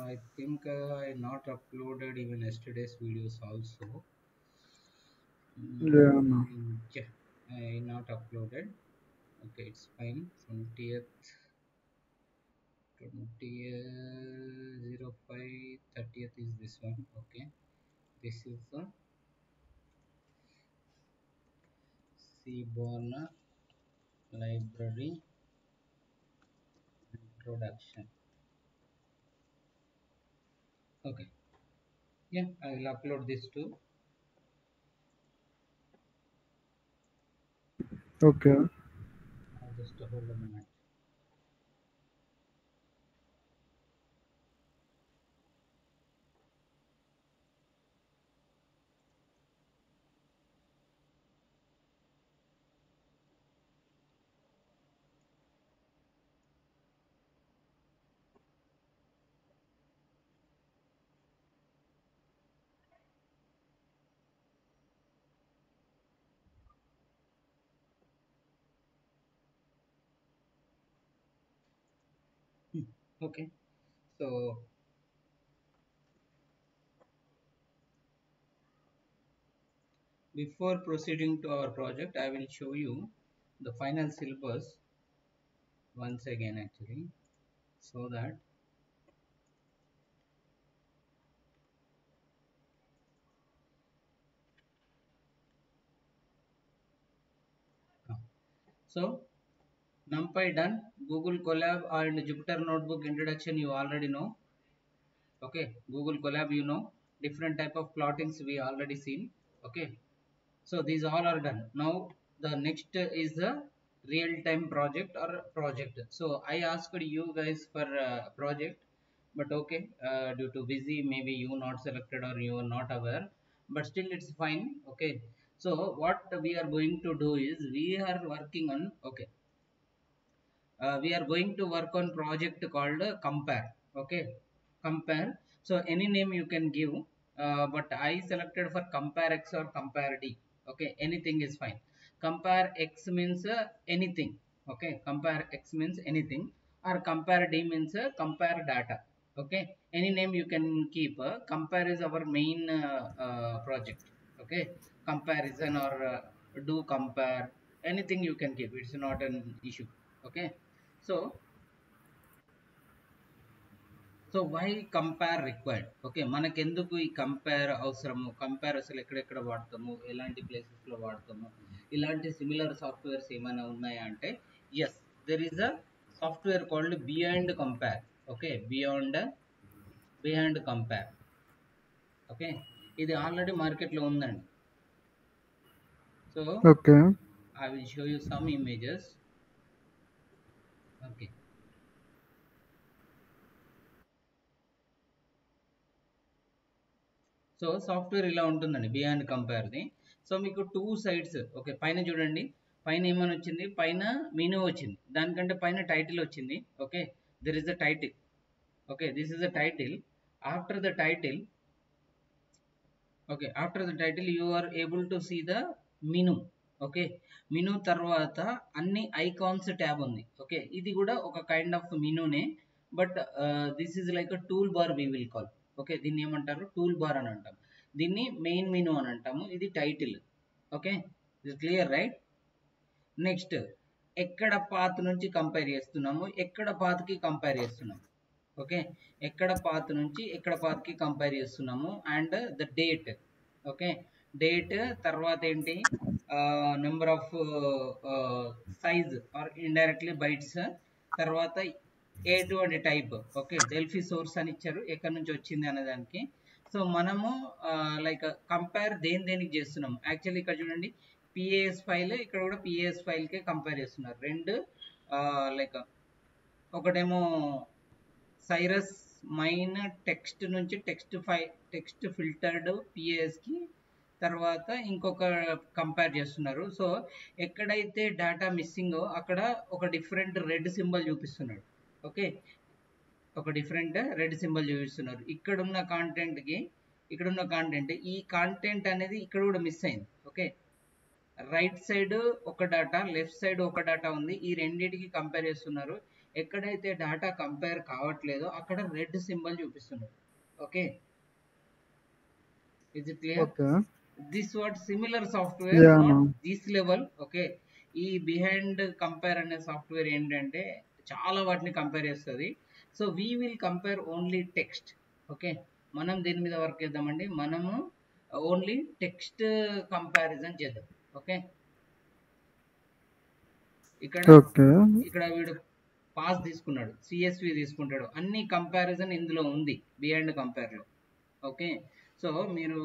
I think I not uploaded even yesterday's videos also. Yeah, no. Yeah, I not uploaded. Okay, it's fine. 20th, 05, 30th is this one. Okay, this is the Seaborn Library introduction. Okay, yeah, I will upload this too. Okay. Just hold a minute. Okay, so before proceeding to our project, I will show you the final syllabus once again actually, so that so NumPy done, Google Colab and Jupyter Notebook introduction you already know. Okay, Google Colab you know, different type of plottings we already seen. Okay, so these all are done. Now the next is the real-time project or project. So I asked you guys for project, but okay, due to busy, maybe you not selected or you are not aware, but still it's fine. Okay, so what we are going to do is we are working on, okay, we are going to work on project called compare. Okay, compare. So any name you can give, but I selected for compare x or compare d. Okay, anything is fine. Compare x means anything. Okay, compare x means anything, or compare d means compare data. Okay, any name you can keep. Compare is our main project. Okay, comparison or do compare, anything you can keep, it's not an issue. Okay, so why compare required? Okay, మనకెందుకు ఈ compare అవసరము, compare అసలు ఎక్కడెక్కడ వాడతాము, ఎలాంటి places లో వాడతాము, ఇలాంటి సిమిలర్ సాఫ్ట్వేర్స్ ఏమైనా ఉన్నాయా అంటే yes, there is a software called Beyond Compare. Okay, Beyond Compare. Okay, ఇది ఆల్రెడీ మార్కెట్లో ఉందండి. So Okay. I will show you some images. Okay, so software ఇలా ఉంటుందండి బియాండ్ కంపేర్ది. సో మీకు టూ సైడ్స్. ఓకే, పైన చూడండి, పైన ఏమని వచ్చింది, పైన మెనూ వచ్చింది, దానికంటే పైన టైటిల్ వచ్చింది. Okay, there is the title. Okay, this is the title. After the title, okay, after the title you are able to see the menu. Okay, menu తర్వాత అన్ని ఐకాన్స్ ట్యాబ్ ఉంది. ఓకే, ఇది కూడా ఒక కైండ్ ఆఫ్ మెనూనే, but this is like a tool bar we will call. Okay, దీన్ని ఏమంటారు, టూల్ బార్ అని అంటాం, దీన్ని మెయిన్ మెనూ అని అంటాము, ఇది టైటిల్. ఓకే, ఇది క్లియర్ రైట్. నెక్స్ట్, ఎక్కడ పాత్ నుంచి కంపేర్ చేస్తున్నాము, ఎక్కడ పాత్కి కంపేర్ చేస్తున్నాము. ఓకే, ఎక్కడ పాత్ నుంచి ఎక్కడ పాత్కి కంపేర్ చేస్తున్నాము, and the date. Okay, date తర్వాత ఏంటి, number of size or indirectly bytes, తర్వాత ఎటువంటి టైప్. ఓకే, డెల్ఫీ సోర్స్ అని ఇచ్చారు, ఎక్కడి నుంచి వచ్చింది అనే దానికి. సో మనము లైక్ కంపేర్ దేనికి చేస్తున్నాం, యాక్చువల్లీ ఇక్కడ చూడండి పిఏఎస్ ఫైల్, ఇక్కడ కూడా పిఏఎస్ ఫైల్కే కంపేర్ చేస్తున్నారు రెండు. లైక్ ఒకటేమో సైరస్ మైన్ టెక్స్ట్ నుంచి టెక్స్ట్ ఫిల్టర్డ్ పిఏఎస్కి, తర్వాత ఇంకొక కంపేర్ చేస్తున్నారు. సో ఎక్కడైతే డేటా మిస్సింగో అక్కడ ఒక డిఫరెంట్ రెడ్ సింబల్ చూపిస్తున్నాడు. ఓకే, ఒక డిఫరెంట్ రెడ్ సింబల్ చూపిస్తున్నారు. ఇక్కడున్న కాంటెంట్ ఈ కాంటెంట్ అనేది ఇక్కడ కూడా మిస్ అయింది. ఓకే, రైట్ సైడ్ ఒక డేటా, లెఫ్ట్ సైడ్ ఒక డేటా ఉంది, ఈ రెండింటికి కంపేర్ చేస్తున్నారు. ఎక్కడైతే డేటా కంపేర్ కావట్లేదో అక్కడ రెడ్ సింబల్ చూపిస్తున్నాడు. Okay, is it clear? Okay. This what similar software, yeah అన్న. Not this level. ఓకే, ఈ బిహైండ్ కంపేర్ అనే సాఫ్ట్వేర్ ఏంటంటే చాలా వాటిని కంపేర్ చేస్తుంది. So we will compare only text. Okay, మనం దీని మీద వర్క్ చేద్దామండి. మనము ఓన్లీ టెక్స్ట్ కంపారిజన్ చేద్దాం. ఓకే, ఇక్కడ ఓకే. ఇక్కడ వీడు పాస్ తీసుకున్నాడు, సిఎస్వి తీసుకుంటాడు, అన్ని కంపారిజన్ ఇందులో ఉంది బిహైండ్ కంపేర్లో. ఓకే, సో మీరు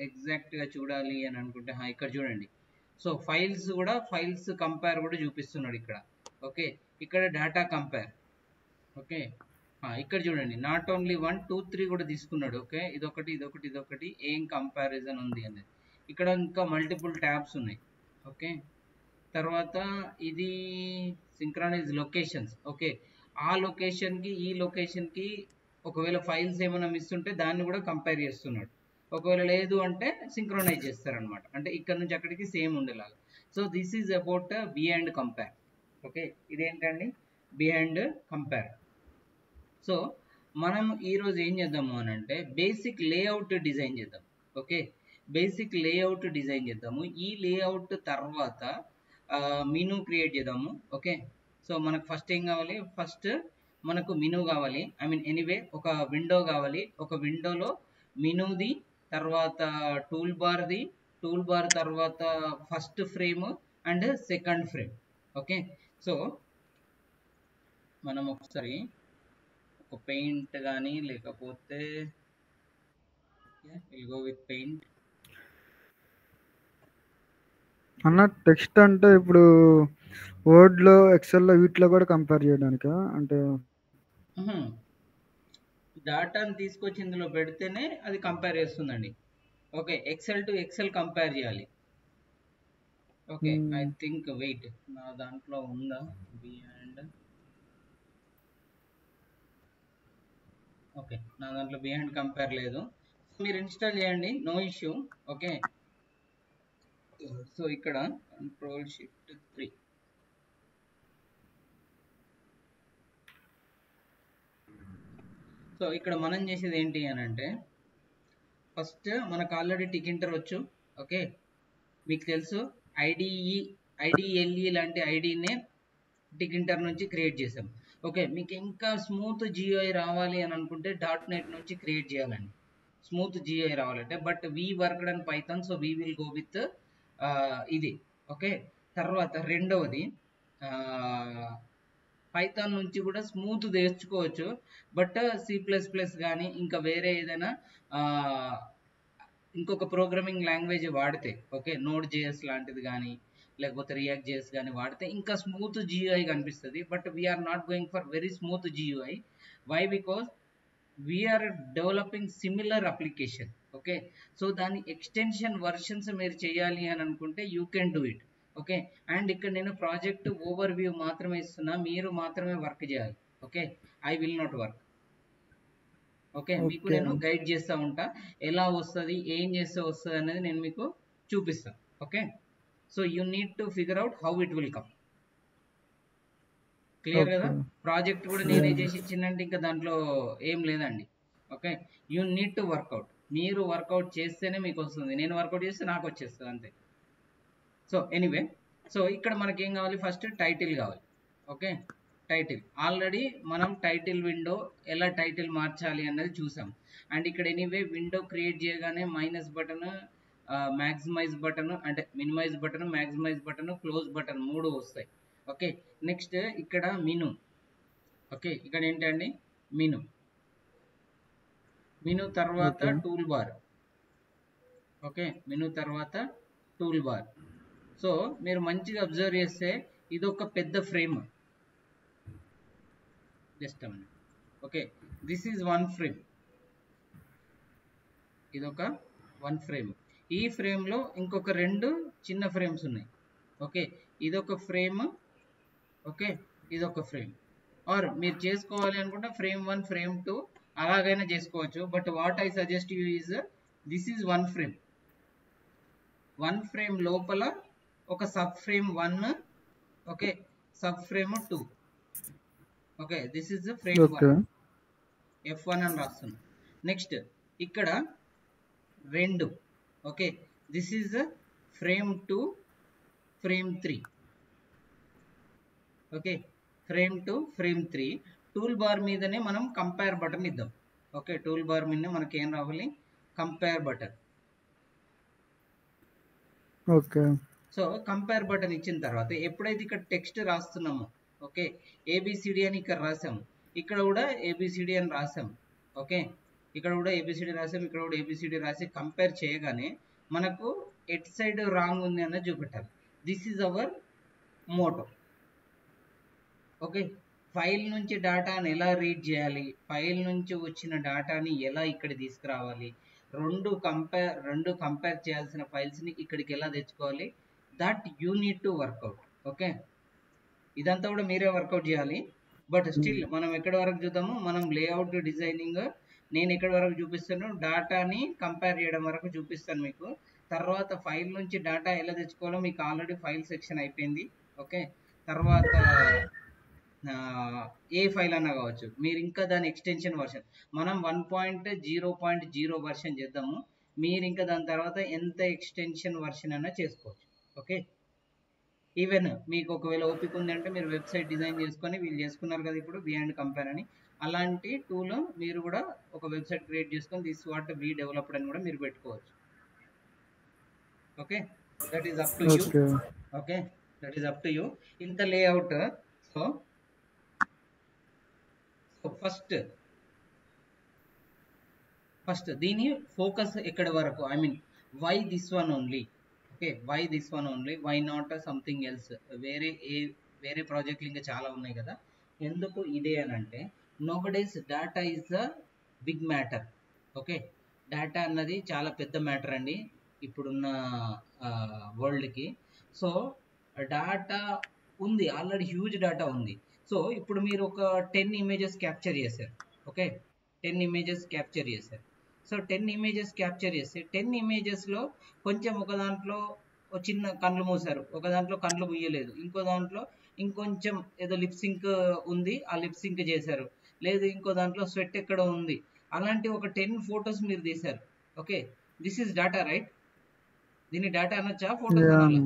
ఎగ్జాక్ట్గా చూడాలి అని అనుకుంటే ఇక్కడ చూడండి. సో ఫైల్స్ కూడా, ఫైల్స్ కంపేర్ కూడా చూపిస్తున్నాడు ఇక్కడ. ఓకే, ఇక్కడ డేటా కంపేర్. ఓకే, ఇక్కడ చూడండి, నాట్ ఓన్లీ 1 2 3 కూడా తీసుకున్నాడు. ఓకే, ఇదొకటి ఇదొకటి ఇదొకటి ఏం కంపారిజన్ ఉంది అనేది. ఇక్కడ ఇంకా మల్టిపుల్ ట్యాబ్స్ ఉన్నాయి. ఓకే, తర్వాత ఇది సింక్రనైజ్ లొకేషన్స్. ఓకే, ఆ లొకేషన్కి ఈ లొకేషన్కి ఒకవేళ ఫైల్స్ ఏమైనా మిస్ ఉంటే దాన్ని కూడా కంపేర్ చేస్తున్నాడు. ఒకవేళ లేదు అంటే సింక్రనైజ్ చేస్తారనమాట, అంటే ఇక్కడ నుంచి అక్కడికి సేమ్ ఉండేలాగా. So this is about behind compare. Okay, ఇదేంటండి బిహైండ్ కంపేర్. సో మనం ఈరోజు ఏం చేద్దాము అని అంటే బేసిక్ లేఅవుట్ డిజైన్ చేద్దాం. ఓకే, బేసిక్ లేఅవుట్ డిజైన్ చేద్దాము. ఈ లేఅవుట్ తర్వాత మెనూ క్రియేట్ చేద్దాము. ఓకే, సో మనకు ఫస్ట్ ఏం కావాలి? ఫస్ట్ మనకు మెనూ కావాలి. ఐ మీన్ ఎనీవే ఒక విండో కావాలి. ఒక విండోలో మెనూది, తర్వాత టూల్ బార్ది, టూల్ బార్ తర్వాత first frame and second frame. Okay, so మనం ఒకసారి ఒక పెయింట్ కానీ లేకపోతే విల్ గో విత్ పెయింట్. అన్న టెక్స్ట్ అంటే ఇప్పుడు వర్డ్లో, ఎక్సెల్లో వీటిలో కూడా కంపేర్ చేయడానికా? అంటే డాటాని తీసుకొచ్చి ఇందులో పెడితేనే అది కంపేర్ చేస్తుందండి. Okay, Excel to Excel compare చేయాలి. ఓకే, ఐ థింక్ వెయిట్ నా దాంట్లో ఉందా బిహైండ్. ఓకే, నా దాంట్లో బిహైండ్ కంపేర్ లేదు. మీరు ఇన్స్టాల్ చేయండి, నో ఇష్యూ. ఓకే, సో ఇక్కడ Ctrl+Shift+3. సో ఇక్కడ మనం చేసేది ఏంటి అని అంటే ఫస్ట్ మనకు ఆల్రెడీ టికింటర్ వచ్చు. ఓకే, మీకు తెలుసు ఐడిఎల్ఈ లాంటి ఐడినే టికింటర్ నుంచి క్రియేట్ చేసాం. ఓకే, మీకు ఇంకా స్మూత్ జిఐ రావాలి అని అనుకుంటే .NET నుంచి క్రియేట్ చేయాలండి. స్మూత్ జిఐ రావాలంటే, but we worked and Python, so we will go with ఇది. ఓకే, తర్వాత రెండవది పైథాన్ నుంచి కూడా స్మూత్ తెచ్చుకోవచ్చు, బట్ C++ కానీ ఇంకా వేరే ఏదైనా ఇంకొక ప్రోగ్రామింగ్ లాంగ్వేజ్ వాడితే, ఓకే Node.js లాంటిది కానీ లేకపోతే React.js కానీ వాడితే ఇంకా స్మూత్ GUI కనిపిస్తుంది. But we are not going for very smooth GUI. Why? Because we are developing similar application. Okay, so దాని ఎక్స్టెన్షన్ వర్షన్స్ మీరు చేయాలి అని అనుకుంటే you can do it. Okay, and ఇక్కడ నేను ప్రాజెక్ట్ ఓవర్ వ్యూ మాత్రమే ఇస్తున్నా, మీరు మాత్రమే వర్క్ చేయాలి. Okay, I will not work. Okay, మీకు నేను గైడ్ చేస్తూ ఉంటా, ఎలా వస్తుంది, ఏం చేస్తే వస్తుంది అనేది నేను మీకు చూపిస్తాను. Okay, so you need to figure out how it will come. Clear కదా? ప్రాజెక్ట్ కూడా నేనే చేసి ఇచ్చిందంటే ఇంకా దాంట్లో ఏం లేదండి. Okay, you need to work out. మీరు వర్కౌట్ చేస్తేనే మీకు వస్తుంది, నేను వర్కౌట్ చేస్తే నాకు వచ్చేస్తుంది అంతే. సో ఎనీవే, సో ఇక్కడ మనకి ఏం కావాలి? ఫస్ట్ టైటిల్ కావాలి. ఓకే, టైటిల్ ఆల్రెడీ మనం టైటిల్ విండో ఎలా టైటిల్ మార్చాలి అన్నది చూసాం. అండ్ ఇక్కడ ఎనీవే విండో క్రియేట్ చేయగానే మైనస్ బటన్, మ్యాక్సిమైజ్ బటన్, అంటే minimize button, maximize button, close button 3 వస్తాయి. ఓకే, నెక్స్ట్ ఇక్కడ మెనూ. ఓకే, ఇక్కడ ఏంటండి మెనూ. మెనూ తర్వాత టూల్ బార్. ఓకే, మెనూ తర్వాత టూల్ బార్. సో మీరు మంచిగా అబ్జర్వ్ చేస్తే ఇది ఒక పెద్ద frame. Just okay, this is 1 frame. ఇదొక 1 ఫ్రేమ్. ఈ ఫ్రేమ్లో ఇంకొక 2 చిన్న ఫ్రేమ్స్ ఉన్నాయి. ఓకే, ఇదొక ఫ్రేమ్. ఓకే, ఇదొక ఫ్రేమ్. ఆర్ మీరు చేసుకోవాలి అనుకుంటే ఫ్రేమ్ 1 ఫ్రేమ్ 2 అలాగైనా చేసుకోవచ్చు. But what I suggest you is this is 1 frame. 1 frame లోపల ఒక sub frame 1, okay sub frame 2. Okay, this is frame okay 1, F1 అని రాస్తున్నాం. నెక్స్ట్ ఇక్కడ 2, okay, this is frame 2, frame 3, okay, frame 2, frame 3. Tool bar మీదనే మనం compare button ఇద్దాం. Okay, tool bar మీదనే మనకి ఏం రావాలి, compare button. Okay so compare button ఇచ్చిన తర్వాత ఎప్పుడైతే ఇక్కడ టెక్స్ట్ రాస్తున్నామో, ఓకే, ఏబిసిడి అని ఇక్కడ రాసాము, ఇక్కడ కూడా ఏబిసిడి అని రాసాము. ఓకే, ఇక్కడ కూడా ఏబిసిడి రాసాము, ఇక్కడ కూడా ఏబిసిడి రాసి కంపేర్ చేయగానే మనకు ఎట్ సైడ్ రాంగ్ ఉంది అన్నది చూపెట్టాలి. This is our motto. Okay, file నుంచి డేటాని ఎలా రీడ్ చేయాలి, ఫైల్ నుంచి వచ్చిన డేటాని ఎలా ఇక్కడ తీసుకురావాలి, రెండు కంపేర్ చేయాల్సిన ఫైల్స్ని ఇక్కడికి ఎలా తెచ్చుకోవాలి, that you need to work out. Okay, ఇదంతా కూడా మీరే వర్కౌట్ చేయాలి. బట్ స్టిల్ మనం ఎక్కడి వరకు చూద్దాము, మనం లేఅవుట్ డిజైనింగ్ నేను ఎక్కడి వరకు చూపిస్తాను, డేటాని కంపేర్ చేయడం వరకు చూపిస్తాను మీకు. తర్వాత ఫైల్ నుంచి డేటా ఎలా తెచ్చుకోవాలో మీకు ఆల్రెడీ ఫైల్ సెక్షన్ అయిపోయింది. ఓకే, తర్వాత ఏ ఫైల్ అన్నా కావచ్చు, మీరు ఇంకా దాని ఎక్స్టెన్షన్ వర్షన్ మనం 1.0.0 వర్షన్ చేద్దాము, మీరు ఇంకా దాని తర్వాత ఎంత ఎక్స్టెన్షన్ వర్షన్ అన్నా చేసుకోవచ్చు. ఓకే, ఈవెన్ మీకు ఒకవేళ ఓపిక ఉంది అంటే మీరు వెబ్సైట్ డిజైన్ చేసుకొని, వీళ్ళు చేసుకున్నారు కదా ఇప్పుడు బియాండ్ కంపేర్ అని, అలాంటి టూల్ మీరు కూడా ఒక వెబ్సైట్ క్రియేట్ చేసుకొని దిస్ వాట్ వి డెవలప్డ్ అని కూడా మీరు పెట్టుకోవచ్చు. Okay, that is up to you. Okay, that is up to you. ఇంత లేఅవుట్. సో ఫస్ట్ దీని ఫోకస్ ఎక్కడి వరకు, I mean why this one only. Okay, why this one only, why not something else. వేరే ప్రాజెక్టులు ఇంకా చాలా ఉన్నాయి కదా, ఎందుకు ఇదే అని అంటే nobody's data is the big matter. Okay, data అన్నది చాలా పెద్ద మ్యాటర్ అండి ఇప్పుడున్న వరల్డ్కి. సో డేటా ఉంది, ఆల్రెడీ హ్యూజ్ డేటా ఉంది. సో ఇప్పుడు మీరు ఒక 10 ఇమేజెస్ క్యాప్చర్ చేశారు. ఓకే, 10 ఇమేజెస్ క్యాప్చర్ చేశారు. సో 10 ఇమేజెస్ క్యాప్చర్ చేస్తే 10 ఇమేజెస్లో కొంచెం ఒక దాంట్లో చిన్న కళ్ళు మూసారు, ఒక దాంట్లో కళ్ళు ముయ్యలేదు, ఇంకో దాంట్లో ఇంకొంచెం ఏదో లిప్సింక్ ఉంది, ఆ లిప్సింక్ చేశారు, లేదు ఇంకో దాంట్లో స్వెట్ ఎక్కడ ఉంది, అలాంటి ఒక 10 ఫొటోస్ మీరు తీశారు. Okay, this is data right. దీన్ని డేటా అనొచ్చా, ఫొటోస్ అనాలా?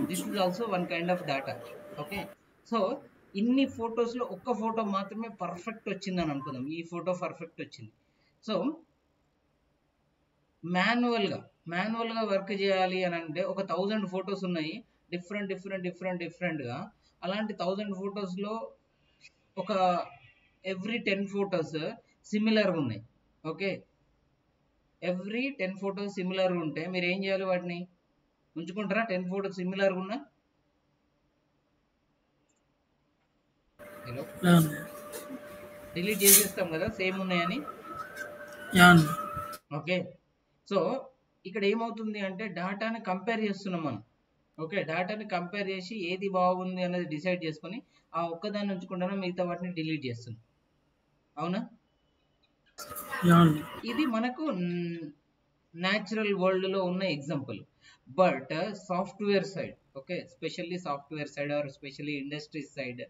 This is also one kind of data. Okay, so ఇన్ని ఫొటోస్లో ఒక్క ఫోటో మాత్రమే పర్ఫెక్ట్ వచ్చిందని అనుకుందాం, ఈ ఫోటో పర్ఫెక్ట్ వచ్చింది. సో మాన్యువల్గా వర్క్ చేయాలి అని అంటే ఒక 1000 ఫొటోస్ ఉన్నాయి, డిఫరెంట్గా. అలాంటి 1000 ఫొటోస్లో ఒక ఎవ్రీ 10 ఫొటోస్ సిమిలర్గా ఉన్నాయి. ఓకే, ఎవ్రీ 10 ఫొటోస్ సిమిలర్గా ఉంటే మీరు ఏం చేయాలి, వాటిని ఉంచుకుంటారా? 10 ఫొటోస్ సిమిలర్గా ఉన్నా హలో డిలీట్ చేసేస్తాం కదా సేమ్ ఉన్నాయని. ఓకే, సో ఇక్కడ ఏమవుతుంది అంటే డేటాని కంపేర్ చేస్తున్నాం మనం. ఓకే, డేటాని కంపేర్ చేసి ఏది బాగుంది అనేది డిసైడ్ చేసుకొని ఆ ఒక్కదాన్ని ఉంచుకుంటానో మిగతా వాటిని డిలీట్ చేస్తున్నాం. అవునా? ఇది మనకు న్యాచురల్ వరల్డ్లో ఉన్న example. But software side, okay, specially software side or specially industry side,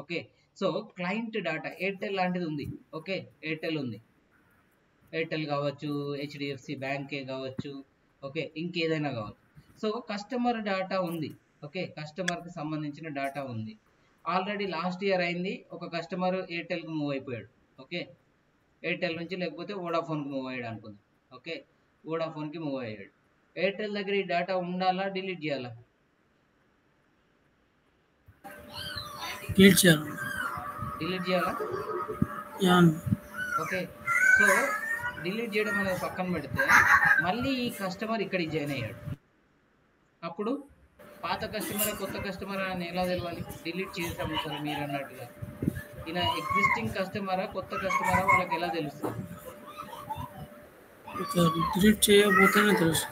okay, so client data Airtel లాంటిది ఉంది. ఓకే, ఎయిర్టెల్ ఉంది, ఎయిర్టెల్ కావచ్చు, హెచ్డిఎఫ్సి బ్యాంకే కావచ్చు, ఓకే, ఇంకేదైనా కావచ్చు. సో కస్టమర్ డేటా ఉంది. ఓకే, కస్టమర్కి సంబంధించిన డేటా ఉంది. ఆల్రెడీ లాస్ట్ ఇయర్ అయింది, ఒక కస్టమర్ ఎయిర్టెల్కి మూవ్ అయిపోయాడు. ఓకే, ఎయిర్టెల్ నుంచి లేకపోతే వోడాఫోన్కి మూవ్ అయ్యాడు అనుకుందాం. ఓకే, వోడాఫోన్కి మూవ్ అయ్యాడు. ఎయిర్టెల్ దగ్గర ఈ డేటా ఉండాలా, డిలీట్ చేయాలా? డిలీట్ చేయాలా? ఓకే, సో డిలీట్ చేయడం అనేది పక్కన పెడితే మళ్ళీ ఈ కస్టమర్ ఇక్కడికి జాయిన్ అయ్యాడు. అప్పుడు పాత కస్టమరా కొత్త కస్టమరా అని ఎలా తెలవాలి? డిలీట్ చేసాము సార్ మీరు అన్నట్టుగా, ఈయన ఎగ్జిస్టింగ్ కస్టమరా కొత్త కస్టమరా వాళ్ళకి ఎలా తెలుస్తుంది? డిలీట్ చేయకపోతేనే తెలుసు.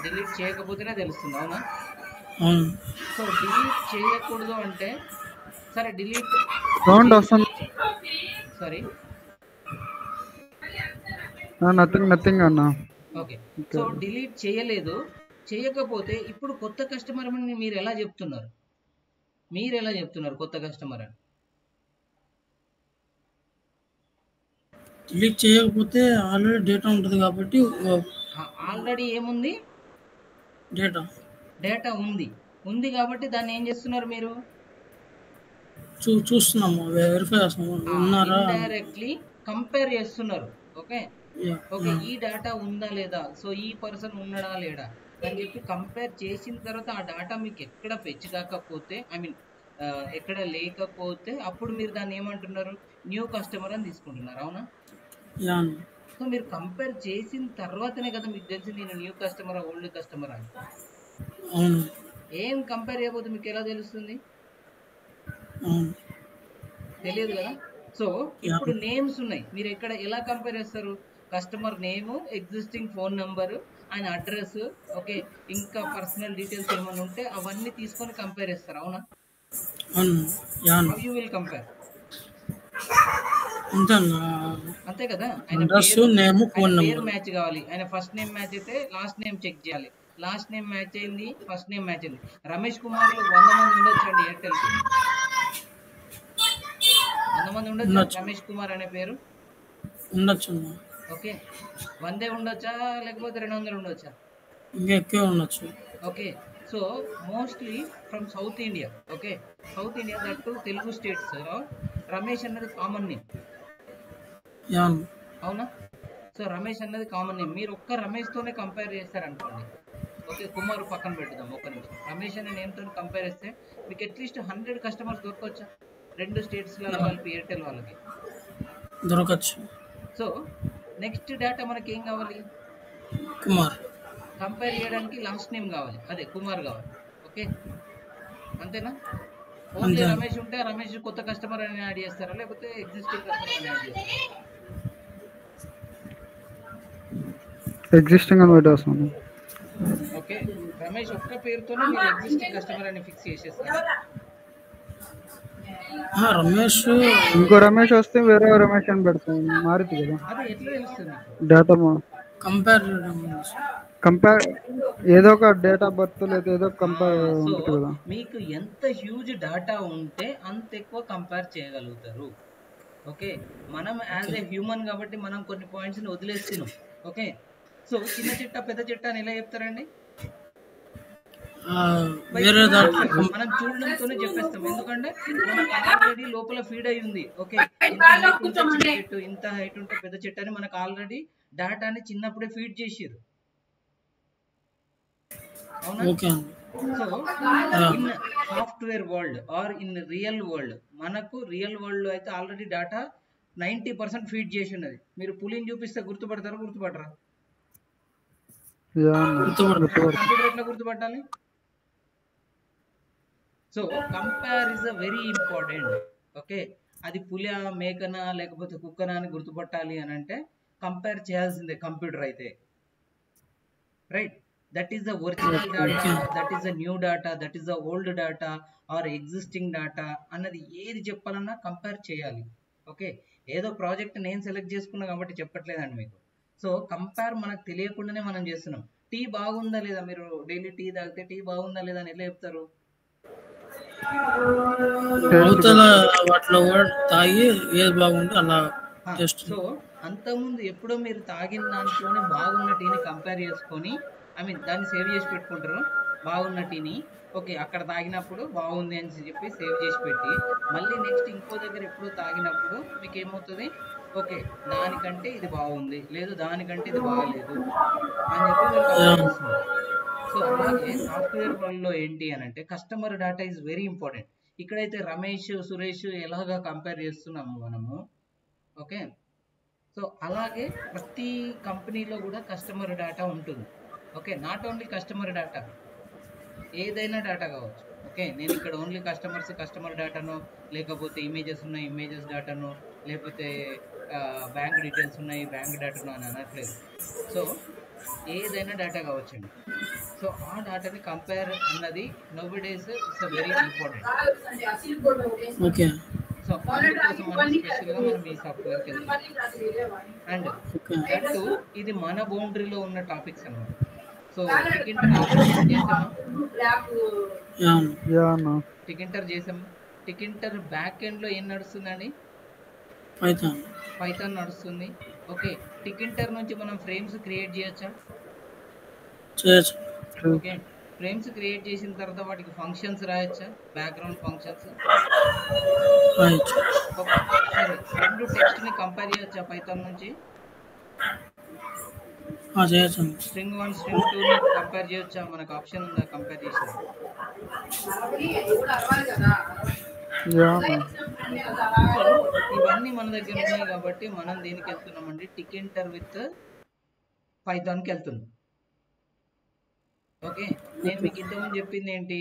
డిలీట్ చేయకపోతేనే తెలుస్తుంది. అవునా? సో డిలీట్ చేయకూడదు అంటే సరే డిలీట్ సారీ నథింగ్ అన్నా. ఓకే, సో డిలీట్ చేయలేదు, చేయకపోతే ఇప్పుడు కొత్త కస్టమర్ అని మీరు ఎలా చెప్తున్నారు? మీరు ఎలా చెప్తున్నారు కొత్త కస్టమర్ అని? డిలీట్ చేయకపోతే ఆల్రెడీ డేటా ఉంటుంది కాబట్టి ఆల్రెడీ ఏముంది? డేటా డేటా ఉంది కాబట్టి దాన్ని ఏం చేస్తున్నారు మీరు? చూస్తున్నాము, వెరిఫై చేస్తున్నాము ఉన్నారా ఇండైరెక్ట్లీ కంపేర్ చేస్తున్నారు. Okay okay, Yeah. ఈ డేటా ఉందా లేదా, సో ఈ పర్సన్ ఉన్నాడా లేడా అని చెప్పి కంపేర్ చేసిన తర్వాత ఆ డేటా మీకు ఎక్కడ ఫెచ్ కాకపోతే, ఐ మీన్ ఎక్కడ లేకపోతే అప్పుడు మీరు దాన్ని ఏమంటున్నారు? న్యూ కస్టమర్ అని తీసుకుంటున్నారు. అవునా? Yeah. సో మీరు కంపేర్ చేసిన తర్వాతనే కదా మీకు తెలిసింది నేను న్యూ కస్టమర్ ఓల్డ్ కస్టమర్ అని. అవును ఏం కంపేర్ చేయకపోతే మీకు ఎలా తెలుస్తుంది? అవును తెలియదు కదా. సో ఇప్పుడు నేమ్స్ ఉన్నాయి, మీరు ఎక్కడ ఎలా కంపేర్ చేస్తారు? Customer name, existing phone number, ఆయన అడ్రస్, ఓకే, ఇంకా పర్సనల్ డీటెయిల్స్ ఏమైనా ఉంటే అవన్నీ తీసుకొని కంపేర్ చేస్తారు. అవునా? అవును an how you will compare? అంతే కదా. ఆయన అడ్రస్ నేమ్ ఫోన్ పేరు నెంబర్ మ్యాచ్ కావాలి. ఆయన ఫస్ట్ నేమ్ మ్యాచ్ అయితే లాస్ట్ నేమ్ చెక్ చేయాలి. లాస్ట్ నేమ్ మ్యాచ్ అయింది, ఫస్ట్ నేమ్ మ్యాచ్ అయింది. రమేష్ కుమార్ 100 మంది ఉండొచ్చు అండి ఎయిర్టెల్ కి. 100 మంది ఉండొచ్చు రమేష్ కుమార్ అనే పేరు ఉండొచ్చు. ఓకే, 100 ఉండొచ్చా లేకపోతే 200 ఉండొచ్చా? ఇంకా ఎక్కువ ఉండొచ్చు. Okay, so mostly from south India. Okay, south India that to Telugu states Ramesh అన్నది కామన్ నేమ్. యాన్ అవునా? సో రమేష్ అన్నది కామన్ నేమ్. మీరు ఒక్క రమేష్ తోనే కంపేర్ చేస్తారనుకోండి, ఓకే, కుమార్ పక్కన పెట్టుదాం ఒక్క నిమిషం. రమేష్ అనే నేమ్ తో కంపేర్ చేస్తే మీకు అట్లీస్ట్ 100 కస్టమర్స్ దొరకవచ్చా? 2 స్టేట్స్లలో కలిపి ఎయిర్టెల్ వాళ్ళకి దొరకచ్చు. సో నెక్స్ట్ డేటా మనకి ఏం కావాలి? కుమార్ కంపేర్ చేయడానికి లాస్ట్ నేమ్ కావాలి, అదే కుమార్ కావాలి. ఓకే, అంతేనా? ఓన్లీ రమేష్ ఉంటే రమేష్ కొత్త కస్టమర్ అని యాడ్ చేస్తారా లేకపోతే ఎగ్జిస్టింగ్ కస్టమర్ అని యాడ్ చేస్తారా? ఎగ్జిస్టింగ్ అని పెట్టేస్తాను. ఓకే, రమేష్ ఒక్క పేరుతోనే మీరు ఎగ్జిస్టింగ్ కస్టమర్ అని ఫిక్స్ చేసేస్తారా? రమేష్ ఇంకో రమేష్ వస్తే వేరే రమేష్ అని పెడతాను, మారుతుంది కదా అది ఎట్లా తెలుస్తుంది? డేటా. కంపేర్ ఏదో ఒక డేట్ ఆఫ్ బర్త్ లేదా ఏదో కంపేర్ సో ఉంటుంది కదా. మీకు ఎంత హ్యూజ్ డేటా ఉంటే అంత ఎక్కువ కంపేర్ చేయగలుగుతారు. ఓకే, మనం యాజ్ ఏ హ్యూమన్ కాబట్టి మనం కొన్ని పాయింట్స్ ని వదిలేస్తున్నాం. ఓకే, సో చిన్న చిట్ట పెద్ద చిట్ట అని ఎలా చెప్తారండి? మనం చూడడంతోనే చెప్పేస్తాం, ఎందుకంటే మనకు ఆల్రెడీ లోపల ఫీడ్ అయి ఉంది. ఓకే, ఇంత హైట్ ఉంటే చిన్న చెట్టు, ఇంత హైట్ ఉంటే పెద్ద చెట్టు అని మనకు ఆల్రెడీ డేటాని చిన్నప్పుడే ఫీడ్ చేసారు. అవునా? So in software world or in real world, మనకు రియల్ వరల్డ్ లో అయితే ఆల్రెడీ డేటా 90% ఫీడ్ చేసి ఉన్నది. మీరు పులిని చూపిస్తే గుర్తుపడతారా గుర్తుపడరా? కంప్యూటర్ ఎట్లా గుర్తుపట్టాలి? So compare is a very important. Okay, అది పులి మేకనా లేకపోతే కుక్కనా అని గుర్తుపట్టాలి అని అంటే కంపేర్ చేయాల్సిందే కంప్యూటర్ అయితే. Right, that is the original data, that is the new data, that is the old data or existing data అన్నది ఏది చెప్పాలన్నా కంపేర్ చేయాలి. ఓకే, ఏదో ప్రాజెక్ట్ నేను సెలెక్ట్ చేసుకున్నా కాబట్టి చెప్పట్లేదండి మీకు. సో కంపేర్ మనకు తెలియకుండానే మనం చేస్తున్నాం. టీ బాగుందా లేదా, మీరు డైలీ టీ తాగితే టీ బాగుందా లేదా అని ఎలా చెప్తారు? వాటిలో కూడా తాగి ఏది బాగుంటే అలా. సో అంతకుముందు ఎప్పుడో మీరు తాగిన దాంట్లోనే బాగున్న టీని కంపేర్ చేసుకొని, ఐ మీన్ దాన్ని సేవ్ చేసి పెట్టుకుంటారు బాగున్న టీని. ఓకే, అక్కడ తాగినప్పుడు బాగుంది అని చెప్పి సేవ్ చేసి పెట్టి మళ్ళీ నెక్స్ట్ ఇంకో దగ్గర ఎప్పుడు తాగినప్పుడు మీకు ఏమవుతుంది? ఓకే, దానికంటే ఇది బాగుంది, లేదు దానికంటే ఇది బాగలేదు అని చెప్పి మీరు కంపేర్ చేస్తున్నారు. సో అలాగే సాఫ్ట్వేర్ వరల్డ్ లో ఏంటి అని అంటే customer data is very important. ఇక్కడైతే రమేష్ సురేష్ ఎలాగా కంపేర్ చేస్తున్నాము మనము. ఓకే, సో అలాగే ప్రతి కంపెనీలో కూడా కస్టమర్ డేటా ఉంటుంది. Okay, not only customer data, ఏదైనా డేటా కావచ్చు. ఓకే, నేను ఇక్కడ ఓన్లీ కస్టమర్ డేటాను, లేకపోతే ఇమేజెస్ ఉన్నాయి ఇమేజెస్ డేటాను, లేకపోతే బ్యాంక్ డీటెయిల్స్ ఉన్నాయి బ్యాంక్ డేటాను అని అనట్లేదు. సో ఏదైనా డేటా కావచ్చండి. సో ఆ డేటాని కంపేర్ అన్నది నౌడేస్ it's very important. Okay, so అందుకోసం మనం స్పెషల్గా మనం ఈ సాఫ్ట్వేర్కి వెళ్తాం. అండ్ దట్ ఇది మన బౌండరీలో ఉన్న టాపిక్స్ అన్నమాట. సో సెకండ్ చేద్దామా? యా యా అన్న. టికింటర్ చేసాం. టికింటర్ బ్యాక్ ఎండ్ లో ఏం నడుస్తుందండి? పైథాన్ పైథాన్ నడుస్తుంది. ఓకే, టికింటర్ నుంచి మనం ఫ్రేమ్స్ క్రియేట్ చేయొచ్చా? చేయొచ్చు. ఓకే, ఫ్రేమ్స్ క్రియేట్ చేసిన తర్వాత వాటికి ఫంక్షన్స్ రాయొచ్చా? Background functions. రాయొచ్చు. ఓకే, సరే, రెండు టెక్స్ట్ ని కంపేర్ చేయొచ్చా పైథాన్ నుంచి? చేయొచ్చు. స్ట్రింగ్ 1 స్ట్రింగ్ 2 ని కంపేర్ చేయొచ్చా? మనకు ఆప్షన్ ఉందా కంపేర్ చేసేది? యా అన్న. సో ఇవన్నీ మన దగ్గర ఉన్నాయి కాబట్టి మనం దేనికి వెళ్తున్నామండి? టికింటర్ విత్ పైథాన్కి వెళ్తున్నాం. ఓకే, నేను మీకు ఇంతకుముందు చెప్పింది ఏంటి?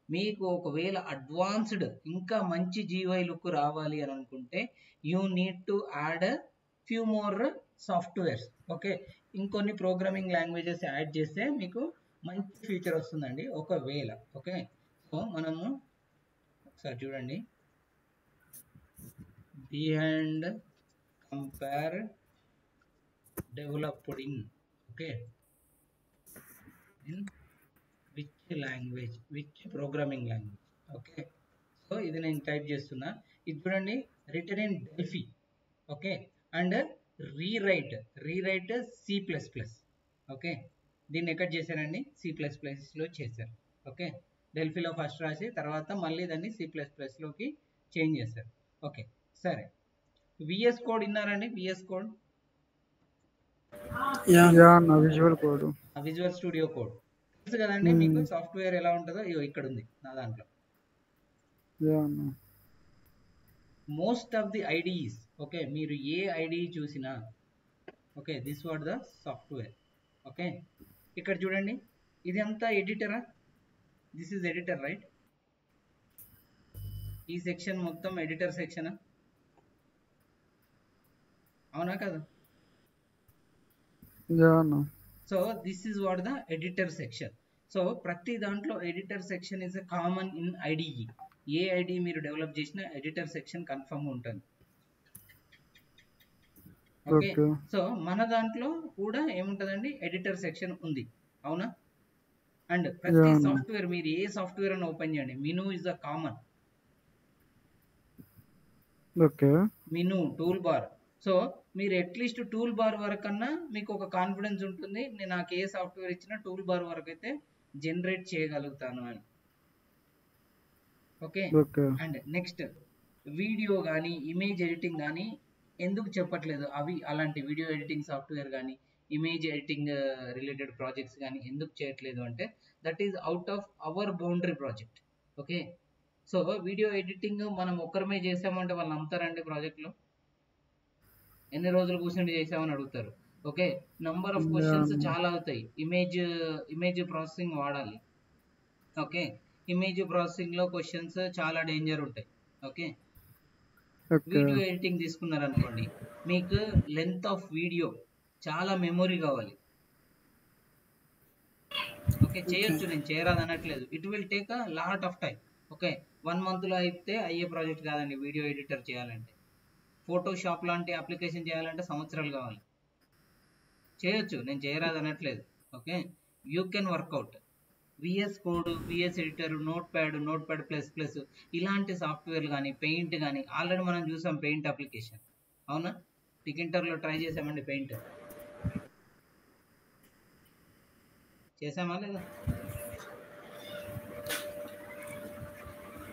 మీకు ఒకవేళ అడ్వాన్స్డ్ ఇంకా మంచి GUI లుక్ రావాలి అని అనుకుంటే you need to add few more softwares. Okay, ఇంకొన్ని ప్రోగ్రామింగ్ లాంగ్వేజెస్ యాడ్ చేస్తే మీకు మంచి ఫీచర్ వస్తుందండి ఒకవేళ. ఓకే, సో మనము ఒకసారి చూడండి, behind compare developed in, okay, in which language, which programming language. Okay, so ఇది నేను టైప్ చేస్తున్నా. ఇది చూడండి, return in Delphi. Okay, and rewrite C++. Okay, దీన్ని ఎక్కడ చేశారండి? C++లో చేశారు. ఓకే, డెల్ఫీలో ఫస్ట్ రాసి తర్వాత మళ్ళీ దాన్ని C++లోకి చేంజ్ చేశారు. ఓకే, సరే, VS కోడ్ విన్నారండి? VS కోడ్, యా అన్న. Visual code. Visual studio code తెలుసు కదండి మీకు. సాఫ్ట్వేర్ ఎలా ఉంటుందో ఇక్కడ ఉంది నా దాంట్లో. యా అన్న. Most of the IDEs, okay, మీరు ఏ ఐడిఈ చూసినా, okay, this what the software. Okay, ఇక్కడ చూడండి, ఇది అంతా ఎడిటరా? This is editor, right? ఈ సెక్షన్ మొత్తం ఎడిటర్ సెక్షన్, అవునా కదా? యా అన్న. So this is what the editor section. So ప్రతి దాంట్లో editor section is a common in IDE. ఏ ఐడి మీరు డెవలప్ చేసినా ఎడిటర్ సెక్షన్ కన్ఫర్మ్ ఉంటుంది. Okay, okay. సో మన దాంట్లో కూడా ఏముంటుందండి? ఎడిటర్ సెక్షన్ ఉంది, అవునా? అండ్ ప్రతి Yeah, no. సాఫ్ట్వేర్, మీరు ఏ సాఫ్ట్వేర్ అని ఓపెన్ చేయండి, menu is the common. Okay. Menu, tool bar. So మీరు అట్లీస్ట్ టూల్ బార్ వరకన్నా మీకు ఒక కాన్ఫిడెన్స్ ఉంటుంది, నేను నాకు ఏ సాఫ్ట్వేర్ ఇచ్చినా టూల్ బార్ వరకు అయితే జనరేట్ చేయగలుగుతాను అని. Okay, okay. And next, video కానీ ఇమేజ్ ఎడిటింగ్ కానీ ఎందుకు చెప్పట్లేదు? అవి అలాంటి వీడియో ఎడిటింగ్ సాఫ్ట్వేర్ కానీ ఇమేజ్ ఎడిటింగ్ రిలేటెడ్ ప్రాజెక్ట్స్ కానీ ఎందుకు చేయట్లేదు అంటే that is out of our boundary project. Okay, so video editing మనం ఒక్కరమే చేసామంటే వాళ్ళు నమ్ముతారండి? ప్రాజెక్ట్లో ఎన్ని రోజులు కూర్చొని చేసామని అడుగుతారు. ఓకే, నంబర్ ఆఫ్ క్వశ్చన్స్ చాలా అవుతాయి. ఇమేజ్ ప్రాసెసింగ్ వాడాలి. ఓకే, ఇమేజ్ ప్రాసెసింగ్ లో క్వశ్చన్స్ చాలా డేంజర్ ఉంటాయి. Okay, okay. వీడియో ఎడిటింగ్ తీసుకున్నారనుకోండి, మీకు లెంత్ ఆఫ్ వీడియో, చాలా మెమొరీ కావాలి. ఓకే, చేయొచ్చు, నేను చేయరాదు అనట్లేదు. It will take a lot of time. Okay, 1 month లో అయితే అయ్యే ప్రాజెక్ట్ కాదండి వీడియో ఎడిటర్ చేయాలంటే. ఫోటోషాప్ లాంటి అప్లికేషన్ చేయాలంటే సంవత్సరాలు కావాలి. చేయొచ్చు, నేను చేయరాదు అనట్లేదు. Okay, you can work out. VS Code, VS editor, note pad plus ఇలాంటి సాఫ్ట్వేర్లు కానీ, పెయింట్ కానీ ఆల్రెడీ మనం చూసాం. పెయింట్ అప్లికేషన్, అవునా? టికింటర్లో ట్రై చేసామండి. పెయింట్ చేసామా లేదా?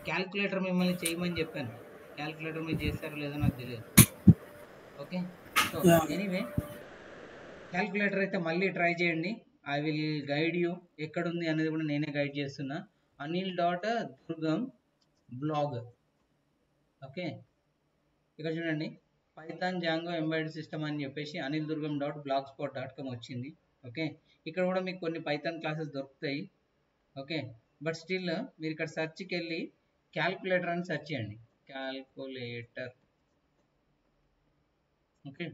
క్యాల్కులేటర్ మిమ్మల్ని చేయమని చెప్పాను. క్యాల్కులేటర్ మీరు చేస్తారో లేదో నాకు తెలియదు. ఓకే, సో ఎనీవే, క్యాల్కులేటర్ అయితే మళ్ళీ ట్రై చేయండి. I will guide you. ఎక్కడుంది అనేది కూడా నేనే గైడ్ చేస్తున్నా. anil.durgam blog. ఓకే, ఇక్కడ చూడండి, పైథాన్ జాంగో ఎంబెడెడ్ సిస్టమ్ అని చెప్పేసి anildurgam.blogspot.com వచ్చింది. ఓకే, ఇక్కడ కూడా మీకు కొన్ని పైథాన్ క్లాసెస్ దొరుకుతాయి. ఓకే, బట్ స్టిల్ మీరు ఇక్కడ సెర్చ్కి వెళ్ళి క్యాల్కులేటర్ అని సెర్చ్ చేయండి. క్యాల్కులేటర్. ఓకే,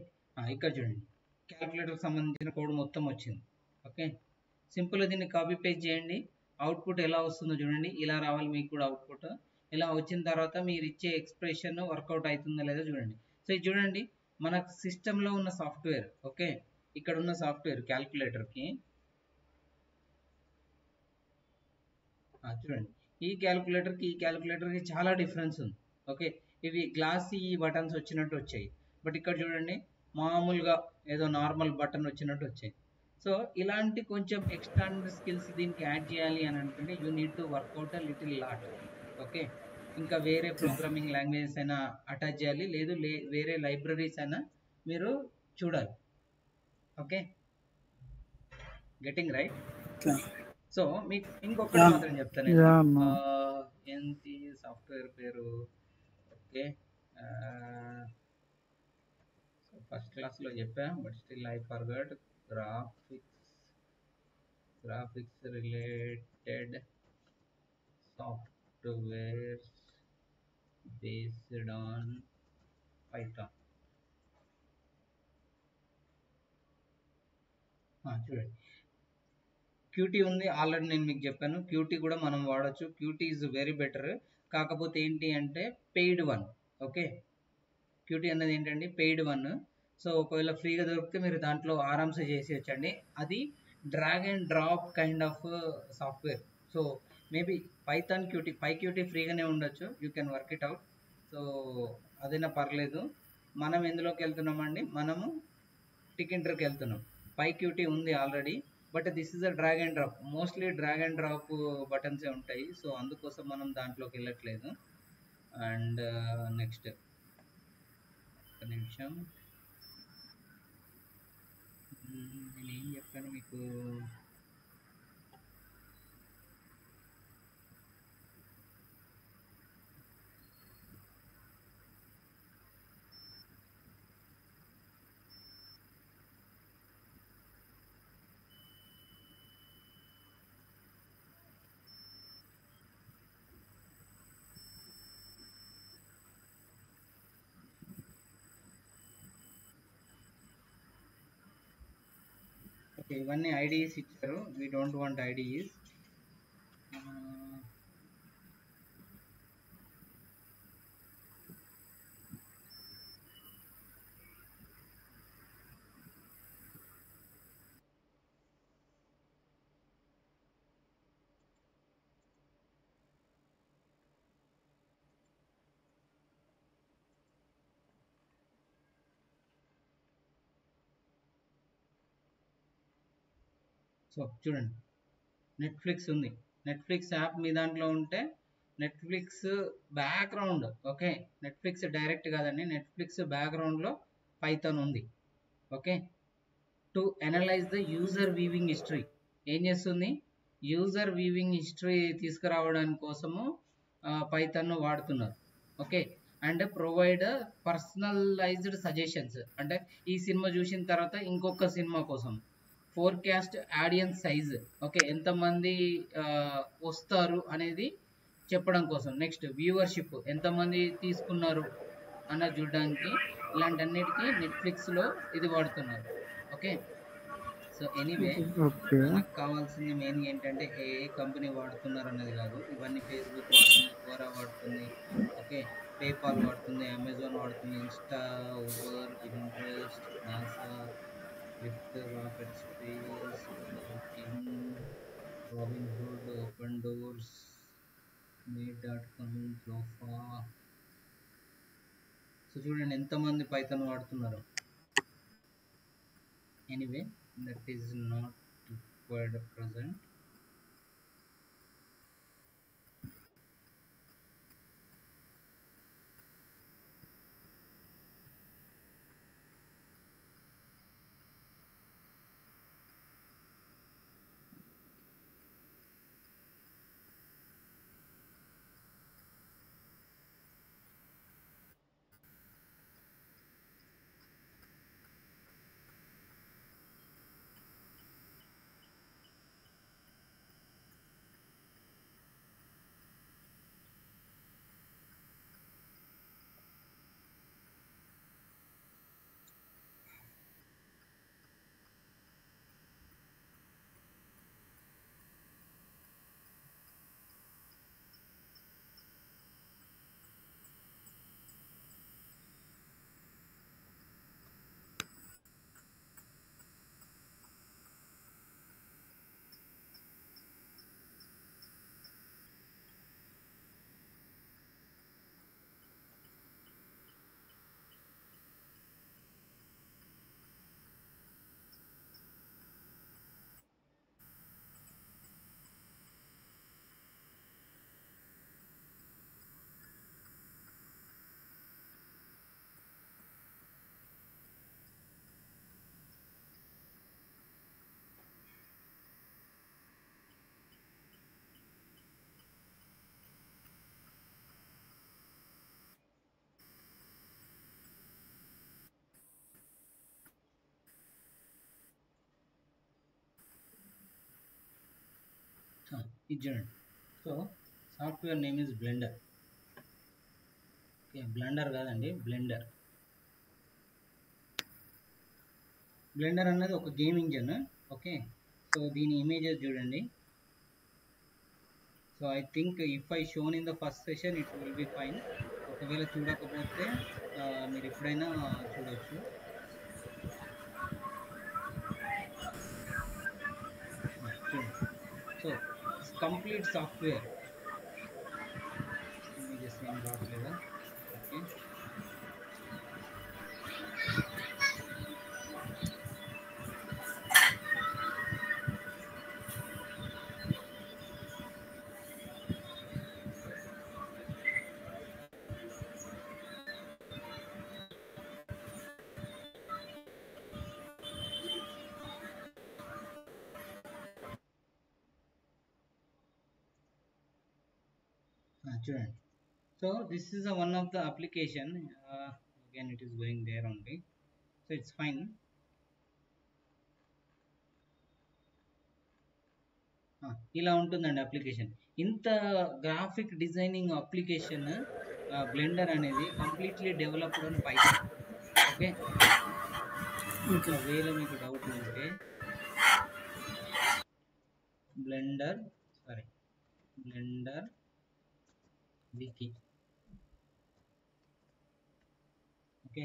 ఇక్కడ చూడండి, క్యాల్కులేటర్కి సంబంధించిన కోడ్ మొత్తం వచ్చింది. ఓకే, సింపుల్గా దీన్ని కాపీ పేస్ట్ చేయండి. అవుట్పుట్ ఎలా వస్తుందో చూడండి. ఇలా రావాలి మీకు కూడా అవుట్పుట్. ఇలా వచ్చిన తర్వాత మీరు ఇచ్చే ఎక్స్ప్రెషన్ వర్కౌట్ అవుతుందో లేదో చూడండి. సో ఇది చూడండి, మన సిస్టంలో ఉన్న సాఫ్ట్వేర్. ఓకే, ఇక్కడ ఉన్న సాఫ్ట్వేర్ క్యాల్కులేటర్కి చూడండి, ఈ క్యాలిక్యులేటర్కి ఈ క్యాలిక్యులేటర్కి చాలా డిఫరెన్స్ ఉంది. ఓకే, ఇవి గ్లాసీ బటన్స్ వచ్చినట్టు వచ్చాయి, బట్ ఇక్కడ చూడండి మామూలుగా ఏదో నార్మల్ బటన్ వచ్చినట్టు వచ్చాయి. సో ఇలాంటి కొంచెం ఎక్స్టాండ్ స్కిల్స్ దీనికి యాడ్ చేయాలి అని అనుకుంటే you need to work out a little lot. Okay, ఇంకా వేరే ప్రోగ్రామింగ్ లాంగ్వేజెస్ అయినా అటాచ్ చేయాలి, లేదు వేరే లైబ్రరీస్ అయినా మీరు చూడాలి. Okay, getting right. సో మీకు ఇంకొకటి మాత్రం చెప్తాను Yeah, అన్న. ఏంటి సాఫ్ట్వేర్ పేరు. ఓకే, సో ఫస్ట్ క్లాస్లో చెప్పా, but still I forgot. Graphics related software based on Python. చూడండి, క్యూటీ ఉంది ఆల్రెడీ, నేను మీకు చెప్పాను. క్యూటీ కూడా మనం వాడచ్చు. Qt is very better. కాకపోతే ఏంటి అంటే పెయిడ్ వన్. ఓకే, క్యూటీ అనేది ఏంటంటే పెయిడ్ వన్. సో ఒకవేళ ఫ్రీగా దొరికితే మీరు దాంట్లో ఆరామ్సే చేసేయచ్చండి. అది drag and drop kind of software. So maybe Python Qt, Qt ఫ్రీగానే ఉండొచ్చు, you can work it out. So అదైనా పర్లేదు. మనం ఎందులోకి వెళ్తున్నామండి, మనము టికెంటర్కి వెళ్తున్నాం. క్యూటీ ఉంది already, but this is a drag and drop. Mostly drag and drop బటన్సే ఉంటాయి, సో అందుకోసం మనం దాంట్లోకి వెళ్ళట్లేదు. అండ్ నెక్స్ట్ ఒక నిమిషం, నేను ఏం చెప్పాను మీకు. ఓకే, ఇవన్నీ ఐడిఈస్ ఇచ్చారు. We don't want IDEs. So చూడండి, నెట్ఫ్లిక్స్ ఉంది. నెట్ఫ్లిక్స్ యాప్ మీ దాంట్లో ఉంటే Netflix background, okay, Netflix direct కాదండి, నెట్ఫ్లిక్స్ బ్యాక్గ్రౌండ్లో పైథాన్ ఉంది. Okay, to analyse the user viewing history. ఏం చేస్తుంది, యూజర్ వీవింగ్ హిస్టరీ తీసుకురావడానికి కోసము పైథాన్ వాడుతున్నారు. Okay, and provide personalised suggestions. అంటే ఈ సినిమా చూసిన తర్వాత ఇంకొక సినిమా కోసం ఫోర్కాస్ట్ ఆడియన్స్ సైజ్. ఓకే, ఎంతమంది వస్తారు అనేది చెప్పడం కోసం. నెక్స్ట్ వ్యూవర్షిప్, ఎంతమంది తీసుకున్నారు అన్నది చూడడానికి. ఇలాంటి అన్నిటికీ నెట్ఫ్లిక్స్లో ఇది వాడుతున్నారు. Okay, so anyway okay. నాకు కావాల్సింది మెయిన్గా ఏంటంటే ఏ కంపెనీ వాడుతున్నారు అన్నది కాదు. ఇవన్నీ ఫేస్బుక్ వాడుతుంది, క్వోరా వాడుతుంది, ఓకే, పేపాల్ వాడుతుంది, అమెజాన్ వాడుతుంది, Insta, Uber, interest, NASA, Lyft, rocket space, booking, Robinhood, open doors, మేడ్.com, జోఫా. సో చూడండి ఎంతమంది పైథాన్ వాడుతున్నారు. Anyway that is not required present. ఇది చూడండి. So software name is Blender. Okay, Blender కాదండి, బ్లెండర్. బ్లెండర్ అన్నది ఒక గేమ్ ఇంజన్. ఓకే, సో దీని ఇమేజెస్ చూడండి. So I think if I shown in the first session it will be fine. ఒకవేళ చూడకపోతే మీరు ఎప్పుడైనా చూడవచ్చు. చూడండి. So complete software. ఇమేజెస్ ఏం రావట్లేదా? ఓకే, చూడండి. So this is one of the application. Again it is going there only, so it's fine. ఇలా ఉంటుందండి అప్లికేషన్. ఇంత గ్రాఫిక్ డిజైనింగ్ అప్లికేషన్ బ్లెండర్ అనేది completely developed on Python. Okay, ఒకవేళ మీకు doubt ఉంటే బ్లెండర్ వికీ. ఓకే,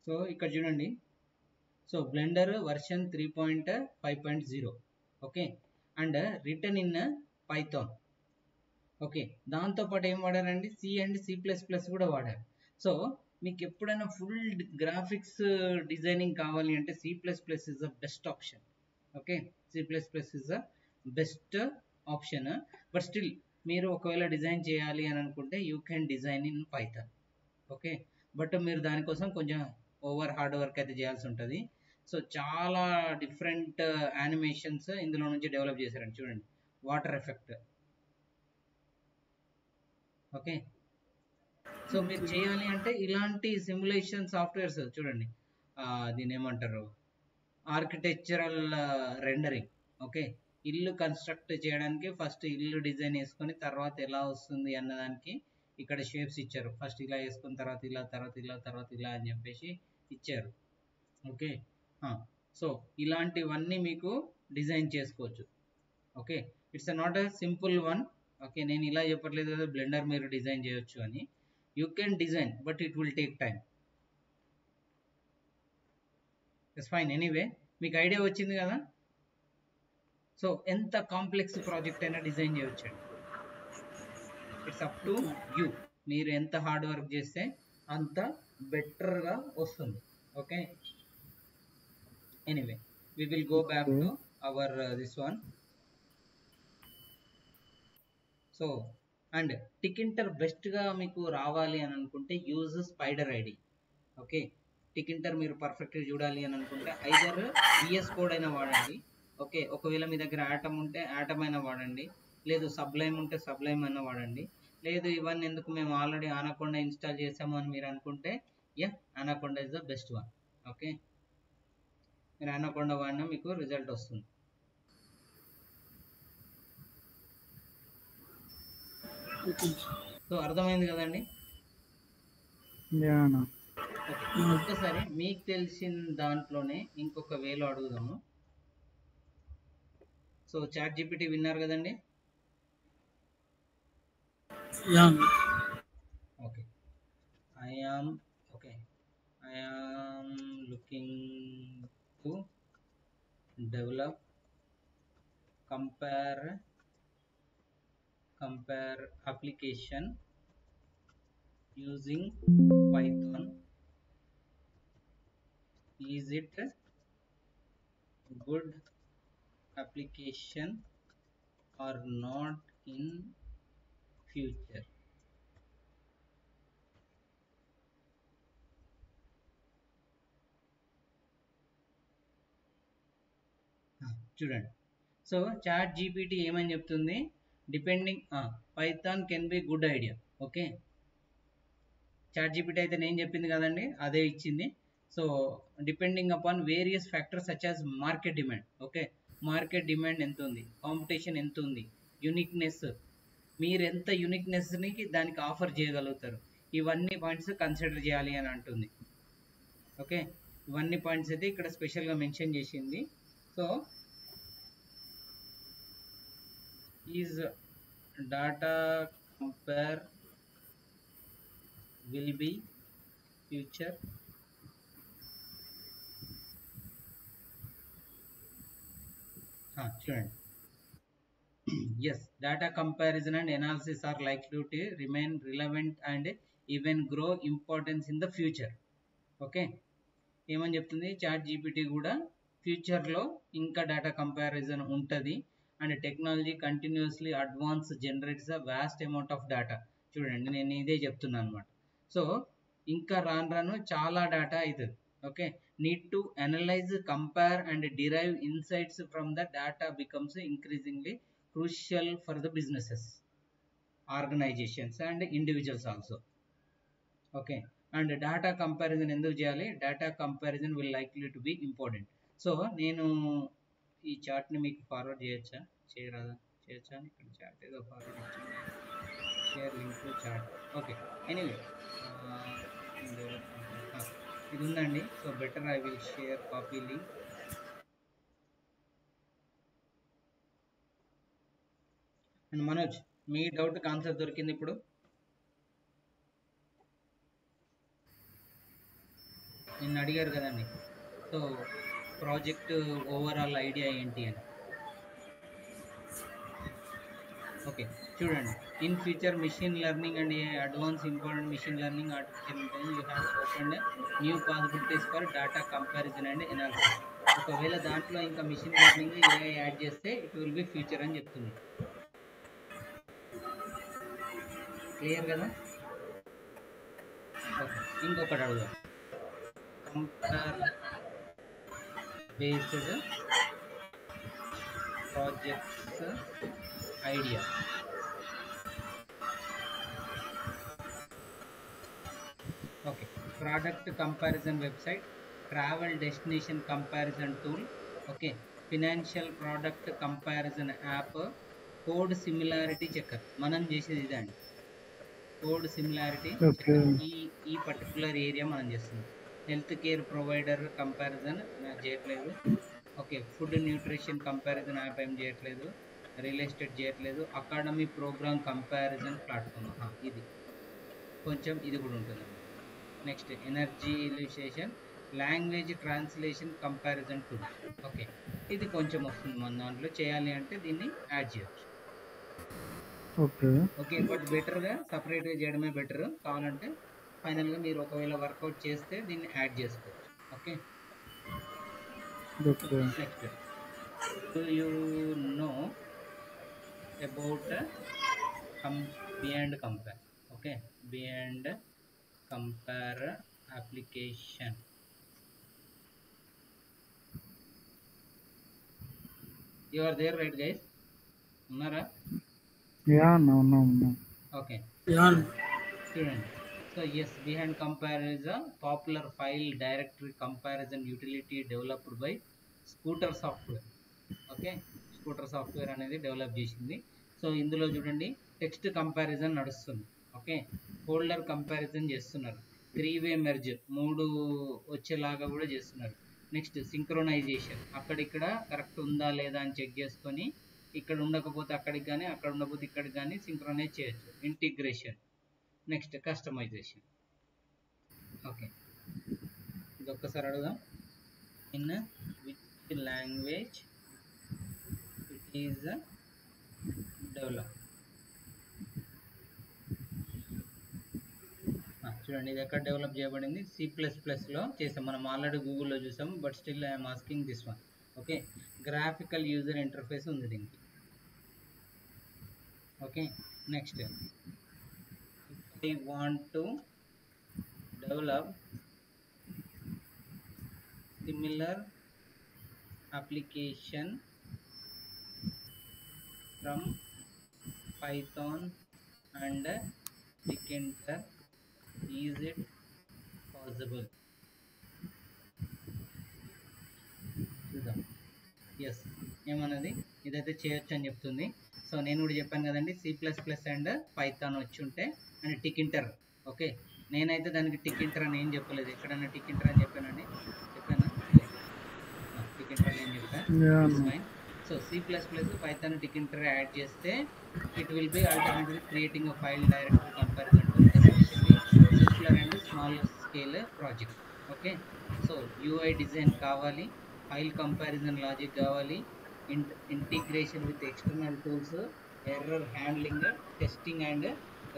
సో ఇక్కడ చూడండి. So Blender version 3.5.0. Okay, and written in Python. Okay, దాంతోపాటు ఏం వాడారండి, సి అండ్ C++ కూడా వాడారు. సో మీకు ఎప్పుడైనా ఫుల్ గ్రాఫిక్స్ డిజైనింగ్ కావాలి అంటే C++ is the best option. Okay, C++ is the best option. But still మీరు ఒకవేళ డిజైన్ చేయాలి అని అనుకుంటే you can design in Python. Okay, but మీరు దానికోసం కొంచెం ఓవర్ హార్డ్ వర్క్ అయితే చేయాల్సి ఉంటుంది. సో చాలా డిఫరెంట్ యానిమేషన్స్ ఇందులో నుంచి డెవలప్ చేశారండి. చూడండి, వాటర్ ఎఫెక్ట్. ఓకే, సో మీరు చేయాలి అంటే ఇలాంటి సిమ్యులేషన్ సాఫ్ట్వేర్స్ చూడండి. దీని ఏమంటారు, ఆర్కిటెక్చరల్ రెండరింగ్. ఓకే, ఇల్లు కన్స్ట్రక్ట్ చేయడానికి ఫస్ట్ ఇల్లు డిజైన్ వేసుకొని తర్వాత ఎలా వస్తుంది అన్నదానికి ఇక్కడ షేప్స్ ఇచ్చారు. ఫస్ట్ ఇలా వేసుకున్న తర్వాత ఇలా, తర్వాత ఇలా, తర్వాత ఇలా అని చెప్పేసి ఇచ్చారు. ఓకే, సో ఇలాంటివన్నీ మీకు డిజైన్ చేసుకోవచ్చు. Okay, it's not a simple one. Okay, నేను ఇలా చెప్పట్లేదు కదా బ్లెండర్ మీరు డిజైన్ చేయొచ్చు అని. You can design but it will take time. It's fine. Anyway మీకు ఐడియా వచ్చింది కదా. సో ఎంత కాంప్లెక్స్ ప్రాజెక్ట్ అయినా డిజైన్ చేయొచ్చండి. It's up to you. మీరు ఎంత హార్డ్ వర్క్ చేస్తే అంత బెటర్గా వస్తుంది. Okay, anyway we will go back to our this one. So and Tkinter బెస్ట్గా మీకు రావాలి అని అనుకుంటే యూజ్ స్పైడర్ ఐడి. ఓకే, టికింటర్ మీరు పర్ఫెక్ట్గా చూడాలి అని అనుకుంటే ఐదర్ VS కోడ్ అయినా వాడండి. ఓకే, ఒకవేళ మీ దగ్గర యాటమ్ ఉంటే యాటమ్ అయినా వాడండి, లేదు సబ్లైమ్ ఉంటే సబ్లైమ్ అయినా వాడండి, లేదు ఇవన్నీ ఎందుకు మేము ఆల్రెడీ ఆనకొండ ఇన్స్టాల్ చేసాము అని మీరు అనుకుంటే anaconda is the best one. Okay, మీరు ఆనకొండ వాడినా మీకు రిజల్ట్ వస్తుంది. సో అర్థమైంది కదండి. ఒక్కసారి మీకు తెలిసిన దాంట్లోనే ఇంకొక వేలో అడుగుదాము. సో చాట్ జీపీటీ విన్నారు కదండి. Okay, I am looking to develop compare application using Python. Is it a good application or not in future? చూడండి. సో చాట్ జీపీటీ ఏమని చెప్తుంది, depending Python can be good idea. Okay, ChatGPT అయితే నేను చెప్పింది కదండి అదే ఇచ్చింది. So depending upon various factors such as market demand. Okay, market demand ఎంత ఉంది, కాంపిటీషన్ ఎంత ఉంది, యూనిక్నెస్, మీరు ఎంత యూనిక్నెస్ని దానికి ఆఫర్ చేయగలుగుతారు, ఇవన్నీ పాయింట్స్ కన్సిడర్ చేయాలి అని అంటుంది. ఓకే, ఇవన్నీ పాయింట్స్ అయితే ఇక్కడ స్పెషల్గా మెన్షన్ చేసింది. So is data compare will be future చూడండి. Yes, data comparison and analysis are likely to remain relevant and even grow importance in the future. Okay, ఏమని చెప్తుంది, చాట్ జీపీటీ కూడా ఫ్యూచర్లో ఇంకా డేటా కంపారిజన్ ఉంటుంది and technology continuously advance generates a vast amount of data. చూడండి, నేను ఇదే చెప్తున్నాను అనమాట. సో ఇంకా రాను రాను చాలా డేటా అవుతుంది. Okay, need to analyze, compare and derive insights from the data becomes increasingly crucial for the businesses, organizations and individuals also. Okay, and data comparison ఎందుకు చేయాలి, data comparison will likely to be important. So నేను ఈ చార్ట్ని మీకు forward చేయొచ్చా, చేయొచ్చా ఇక్కడ chart ఏదో forward ఇచ్చింది, share link to chart. Okay, anyway ఇది ఉందండి. So better I will share copy link. And Manoj, మీ డౌట్కి ఆన్సర్ దొరికింది ఇప్పుడు. నిన్న అడిగారు కదండి, సో ప్రాజెక్ట్ ఓవరాల్ ఐడియా ఏంటి అని. ఓకే, చూడండి, in future machine learning and advance important machine learning artificial intelligence you have opened new possibilities for data comparison and analysis. ఒకవేళ దాంట్లో ఇంకా మిషన్ లెర్నింగ్ ఏఐ యాడ్ చేస్తే ఇట్ విల్ బి ఫ్యూచర్ అని చెప్తుంది. Clear కదా? Okay, ఇంకొకటి అడుగుదాం, compare based projects idea. Okay, product comparison website, travel destination comparison tool, okay, financial product comparison app, code similarity checker. మనం చేసేది ఇదండి, కోడ్ సిమిలారిటీ చెక్కర్. ఈ పర్టికులర్ ఏరియా మనం చేస్తుంది. హెల్త్ కేర్ ప్రొవైడర్ కంపారిజన్ చేయట్లేదు. Okay, food nutrition comparison app ఏం చేయట్లేదు, real estate చేయట్లేదు. అకాడమీ ప్రోగ్రామ్ కంపారిజన్ ప్లాట్ఫామ్, ఇది కొంచెం ఇది కూడా ఉంటుంది. Next energy illustration, language translation comparison tool. Okay, ఇది కొంచెం వస్తుంది మన దాంట్లో. చేయాలి అంటే దీన్ని యాడ్ చేయొచ్చు. ఓకే, బట్ బెటర్గా సపరేట్గా చేయడమే బెటర్. కావాలంటే ఫైనల్గా మీరు ఒకవేళ వర్కౌట్ చేస్తే దీన్ని యాడ్ చేసుకోవచ్చు. Okay, next, do you know about Beyond Compare. Okay, Beyond Compare application. You are there right guys, ఉన్నారా? ఓకే, చూడండి. So yes, Beyond Compare is a popular file directory comparison utility developed by Scooter Software. Okay, Scooter Software అనేది develop చేసింది. So ఇందులో చూడండి, text comparison నడుస్తుంది. Okay, folder comparison చేస్తున్నారు, 3-way merge 3 వచ్చేలాగా కూడా చేస్తున్నారు. నెక్స్ట్ సింక్రోనైజేషన్, అక్కడిక్కడ కరెక్ట్ ఉందా లేదా అని చెక్ చేసుకొని ఇక్కడ ఉండకపోతే అక్కడికి కానీ అక్కడ ఉండకపోతే ఇక్కడికి కానీ సింక్రోనైజ్ చేయొచ్చు. Integration, next customization. ఓకే, ఇది ఒక్కసారి అడుగుదాం. In which language it is develop. చూడండి, ఇది ఎక్కడ డెవలప్ చేయబడింది, C++లో చేసాం మనం, ఆల్రెడీ గూగుల్లో చూసాం. But still I'm asking this one. Okay, graphical user interface ఉంది దీనికి. Okay, next, I want to develop similar application from Python and Tkinter. Is it possible? Yes, ఏమన్నది ఇదైతే చేయొచ్చు అని చెప్తుంది. సో నేను కూడా చెప్పాను కదండి, C++ అండ్ పైథాన్ వచ్చి ఉంటే అండ్ టికింటర్. ఓకే, నేనైతే దానికి టికింటర్ అని ఏం చెప్పలేదు. ఎక్కడన్నా టికింటర్ అని చెప్పానండి? చెప్పానా? టికింటర్ అని ఏం చెప్పాను? Fine. So C++ Python Tkinter add చేస్తే it will be alternatively creating a file directory comparison to especially simpler and small scale project. Okay, so UI design కావాలి, ఫైల్ కంపారిజన్ లాజిక్ కావాలి, integration with external tools, error handling, testing and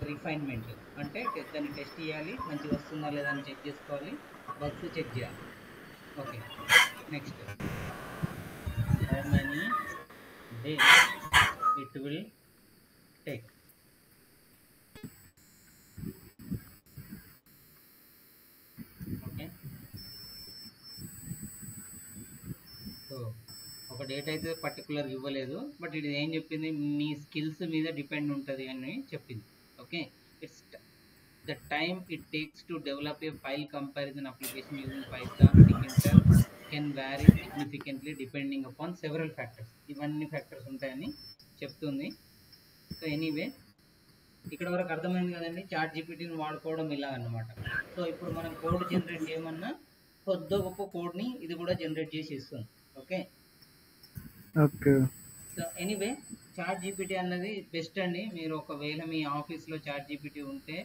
refinement. అంటే దాన్ని test చేయాలి, మంచిగా వస్తుందా లేదా అని check చేసుకోవాలి, బగ్స్ చెక్ చేయాలి. Okay, next, how many days it will take? Okay, so ఒక డేట్ అయితే పర్టికులర్ ఇవ్వలేదు, బట్ ఇది ఏం చెప్పింది, మీ స్కిల్స్ మీద డిపెండ్ ఉంటుంది అని చెప్పింది. Okay, it's the time it takes to develop a file comparison application using Python Tkinter can vary significantly depending upon several factors. ఇవన్నీ ఫ్యాక్టర్స్ ఉంటాయని చెప్తుంది. సో ఎనీవే, ఇక్కడ వరకు అర్థమైంది కదండి, చాట్ జీపీటీని వాడుకోవడం ఇలా అన్నమాట. సో ఇప్పుడు మనం కోడ్ జనరేట్ చేయమన్నా కొద్ది గొప్ప కోడ్ని ఇది కూడా జనరేట్ చేసి ఇస్తుంది. Okay okay. So anyway, ChatGPT అన్నది బెస్ట్ అండి. మీరు ఒకవేళ మీ ఆఫీస్లో చాట్ జీపీటీ ఉంటే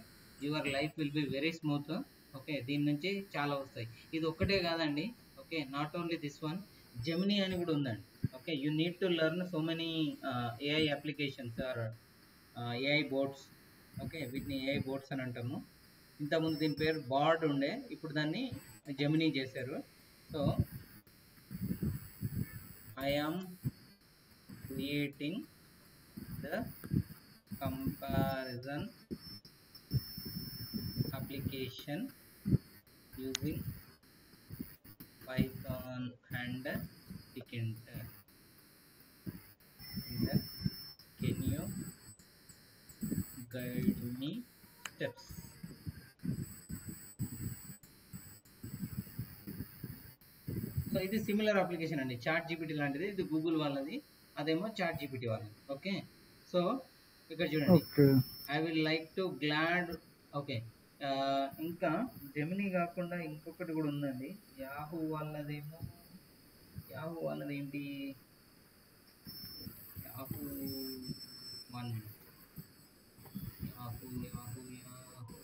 your life will be very smooth. Okay, దీని నుంచి చాలా వస్తాయి. ఇది ఒక్కటే కాదండి. Okay, not only this one, Gemini అని కూడా ఉందండి. Okay, you need to learn so many AI applications or AI bots. Okay, వీటిని ఏఐ బోట్స్ అని అంటాము. ఇంతకుముందు దీని పేరు బార్డ్ ఉండే, ఇప్పుడు దాన్ని జెమినీ చేశారు. So I am creating the comparison application using Python and Tkinter. Can you guide me steps? So ఇది సిమిలర్ అప్లికేషన్ అండి, చాట్ జీపీటీ లాంటిది. ఇది గూగుల్ వాళ్ళది, అదేమో చాట్ జీపీటీ వాళ్ళది. ఓకే, సో ఇక్కడ చూడండి, I will like to glad. Okay, ఇంకా జెమినీ కాకుండా ఇంకొకటి కూడా ఉందండి, యాహూ వాళ్ళదేమో. యాహూ వాళ్ళది ఏంటి? Yahoo one, Yahoo Yahoo Yahoo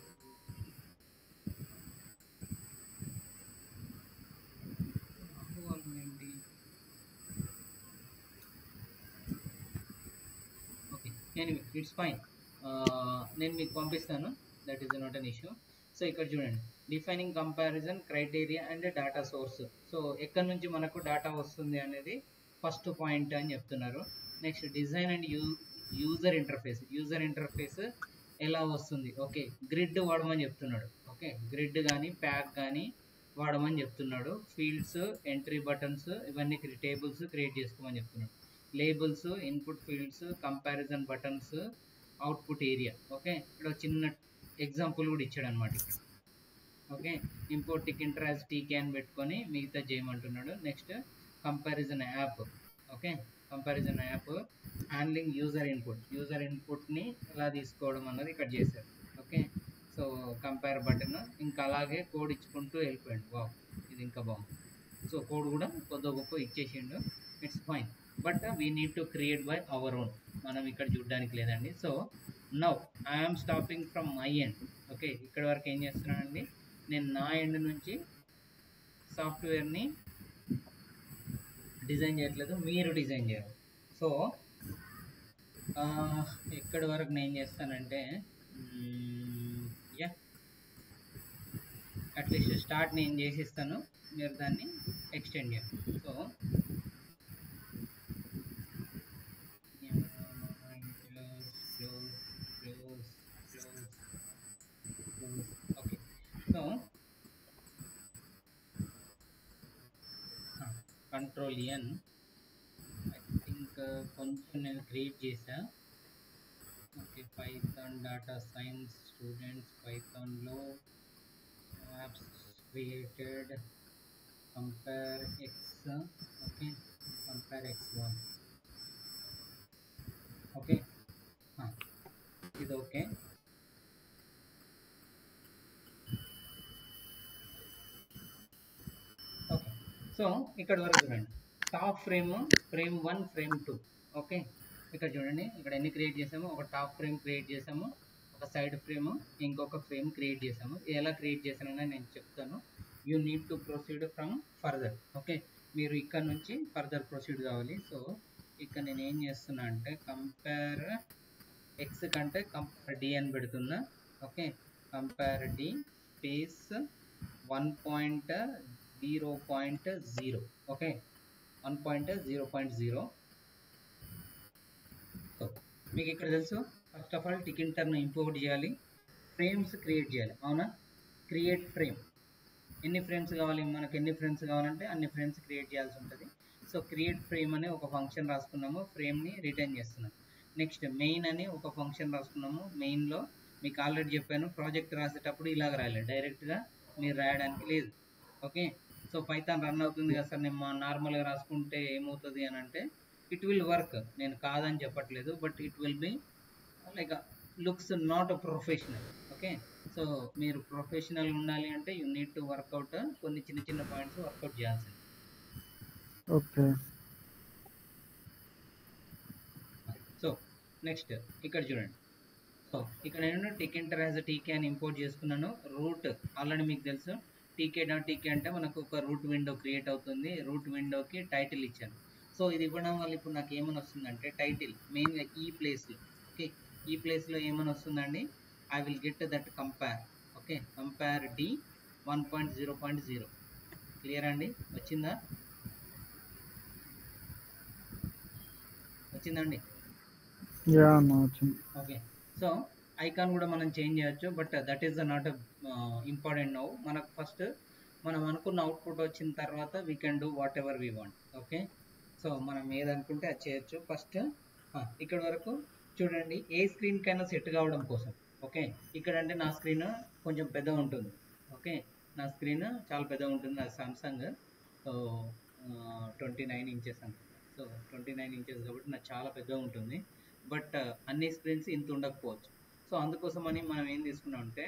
Yahoo వాళ్ళది ఏంటి? ఓకే, ఎనీవే ఇట్స్ ఫైన్, నేను మీకు పంపిస్తాను, that is not an issue. So ఇక్కడ చూడండి, defining comparison criteria and data source. So ఎక్కడి నుంచి మనకు డేటా వస్తుంది అనేది ఫస్ట్ పాయింట్ అని చెప్తున్నారు. Next, design and user interface. User interface ఎలా వస్తుంది? ఓకే, గ్రిడ్ వాడమని చెప్తున్నాడు. ఓకే, గ్రిడ్ కానీ ప్యాక్ కానీ వాడమని చెప్తున్నాడు. ఫీల్డ్స్, ఎంట్రీ బటన్స్, ఇవన్నీ టేబుల్స్ క్రియేట్ చేసుకోమని చెప్తున్నాడు. Labels, input fields, comparison buttons, output area. Okay, ఇక్కడ చిన్న ఎగ్జాంపుల్ కూడా ఇచ్చాడు అనమాట. Okay, import Tkinter as tk పెట్టుకొని మిగతా చేయమంటున్నాడు. Next, comparison app. Okay, comparison app handling user input. User ఇన్పుట్ని ఎలా తీసుకోవడం అన్నది ఇక్కడ చేశారు. ఓకే, సో కంపేర్ బటన్, ఇంకా అలాగే కోడ్ ఇచ్చుకుంటూ వెళ్ళిపోయాడు. వావ్, ఇది ఇంకా బాగుంది. సో కోడ్ కూడా కొద్ది గొప్ప ఇచ్చేసిండు, it's fine. But we need to create by our own, మనం ఇక్కడ చూడడానికి లేదండి. So now I'm stopping from my end. Okay, ఇక్కడ వరకు ఏం చేస్తున్నానండి, నేను నా ఎండ్ నుంచి సాఫ్ట్వేర్ని డిజైన్ చేయట్లేదు, మీరు డిజైన్ చేయాలి. సో ఎక్కడి వరకు నేను చేస్తానంటే, యా అట్లీస్ట్ స్టార్ట్ నేను చేసిస్తాను, మీరు దాన్ని ఎక్స్టెండ్ చేయాలి. So okay, so control N, I think కొంచెం నేను క్రియేట్ చేసా. Okay, Python data science students, పైథాన్లో apps created, compare X. Okay, compare x1. Okay, ఇది ఓకే. ఓకే, సో ఇక్కడ వరకు చూడండి. Top frame, frame 1, frame 2. Okay, ఇక్కడ చూడండి, ఇక్కడ ఎన్ని క్రియేట్ చేసాము? ఒక టాప్ ఫ్రేమ్ క్రియేట్ చేసాము, ఒక సైడ్ ఫ్రేమ్, ఇంకొక ఫ్రేమ్ క్రియేట్ చేసాము. ఎలా క్రియేట్ చేశానని నేను చెప్తాను. You need to proceed from further. Okay, మీరు ఇక్కడ నుంచి ఫర్దర్ ప్రొసీడ్ కావాలి. సో ఇక్కడ నేను ఏం చేస్తున్నా అంటే కంపేర్ ఎక్స్ కంటే కంపేర్ డి అని పెడుతున్నా. Okay, compare D space 1.0.0. Okay, 1.0.0. So మీకు ఇక్కడ తెలుసు, ఫస్ట్ ఆఫ్ ఆల్ టికింటర్ను ఇంపోర్ట్ చేయాలి, ఫ్రేమ్స్ క్రియేట్ చేయాలి. అవునా, క్రియేట్ ఫ్రేమ్. ఎన్ని ఫ్రేమ్స్ కావాలి మనకు? ఎన్ని ఫ్రేమ్స్ కావాలంటే అన్ని ఫ్రేమ్స్ క్రియేట్ చేయాల్సి ఉంటుంది. సో క్రియేట్ ఫ్రేమ్ అనే ఒక ఫంక్షన్ రాసుకున్నాము, ఫ్రేమ్ని రిటర్న్ చేస్తున్నాము. నెక్స్ట్ మెయిన్ అని ఒక ఫంక్షన్ రాసుకున్నాము. మెయిన్లో మీకు ఆల్రెడీ చెప్పాను, ప్రాజెక్ట్ రాసేటప్పుడు ఇలాగ రాయాలి, డైరెక్ట్గా మీరు రాయడానికి లేదు. ఓకే, సో పైథాన్ రన్ అవుతుంది కదా సార్, నేను నార్మల్గా రాసుకుంటే ఏమవుతుంది అని అంటే, ఇట్ విల్ వర్క్. నేను కాదని చెప్పట్లేదు, but it will be like looks not professional. Okay, so మీరు ప్రొఫెషనల్ ఉండాలి అంటే యూ నీడ్ టు వర్కౌట్ కొన్ని చిన్న చిన్న పాయింట్స్ వర్కౌట్ చేయాల్సింది. ఓకే. సో నెక్స్ట్ ఇక్కడ చూడండి. సో ఇక్కడ నేను టికెంటర్ యాజ్ టీకే అని ఇంపోర్ట్ చేసుకున్నాను. రూట్ ఆల్రెడీ మీకు తెలుసు, టీకే అంటే మనకు ఒక రూట్ విండో క్రియేట్ అవుతుంది. రూట్ విండోకి టైటిల్ ఇచ్చాను. సో ఇది ఇవ్వడం వల్ల ఇప్పుడు నాకు ఏమని వస్తుందంటే, టైటిల్ మెయిన్గా ఈ ప్లేస్లో. ఓకే, ఈ ప్లేస్లో ఏమని వస్తుందండి? I will get that compare. Okay, compare D 1.0.0. Clear అండి? వచ్చిందా? వచ్చిందండి? యా అన్న వచ్చింది. ఓకే, సో ఐకాన్ కూడా మనం చేంజ్ చేయొచ్చు, but that is not important now. మనకు ఫస్ట్ మనం అనుకున్న అవుట్పుట్ వచ్చిన తర్వాత we can do what ever we want. Okay, so మనం ఏదనుకుంటే అది చేయొచ్చు. ఫస్ట్ ఇక్కడ వరకు చూడండి, ఏ స్క్రీన్కైనా సెట్ కావడం కోసం. ఓకే, ఇక్కడ అంటే నా స్క్రీన్ కొంచెం పెద్దగా ఉంటుంది. ఓకే, నా స్క్రీన్ చాలా పెద్దగా ఉంటుంది, అది సామ్సంగ్ 29 ఇంచెస్ అనుకుంటా. సో 29 ఇంచెస్ కాబట్టి నాకు చాలా పెద్దగా ఉంటుంది, బట్ అన్ని స్క్రీన్స్ ఇంత ఉండకపోవచ్చు. సో అందుకోసం అని మనం ఏం తీసుకున్నాం అంటే,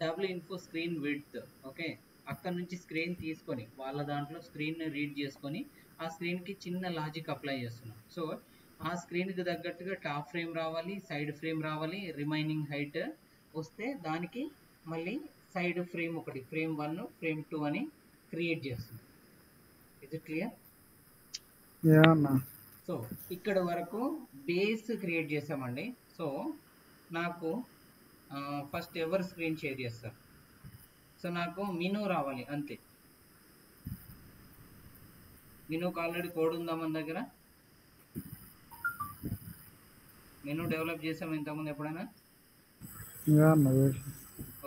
double info screen width. Okay, అక్కడ నుంచి స్క్రీన్ తీసుకొని వాళ్ళ దాంట్లో స్క్రీన్ని రీడ్ చేసుకొని ఆ స్క్రీన్కి చిన్న లాజిక్ అప్లై చేస్తున్నాం. సో ఆ స్క్రీన్కి తగ్గట్టుగా టాప్ ఫ్రేమ్ రావాలి, సైడ్ ఫ్రేమ్ రావాలి, రిమైనింగ్ హైట్ వస్తే దానికి మళ్ళీ సైడ్ ఫ్రేమ్ ఒకటి, ఫ్రేమ్ 1, ఫ్రేమ్ 2 అని క్రియేట్ చేస్తుంది. ఇది క్లియర్? యా అన్న. సో ఇక్కడ వరకు బేస్ క్రియేట్ చేసామండి. సో నాకు ఫస్ట్ ఎవరు స్క్రీన్ షేర్ చేస్తారు? సో నాకు మెనూ రావాలి అంతే. మెనూకి ఆల్రెడీ కోడ్ ఉందా మన దగ్గర? మెనూ డెవలప్ చేసాము ఇంతకుముందు ఎప్పుడైనా? యా అన్న.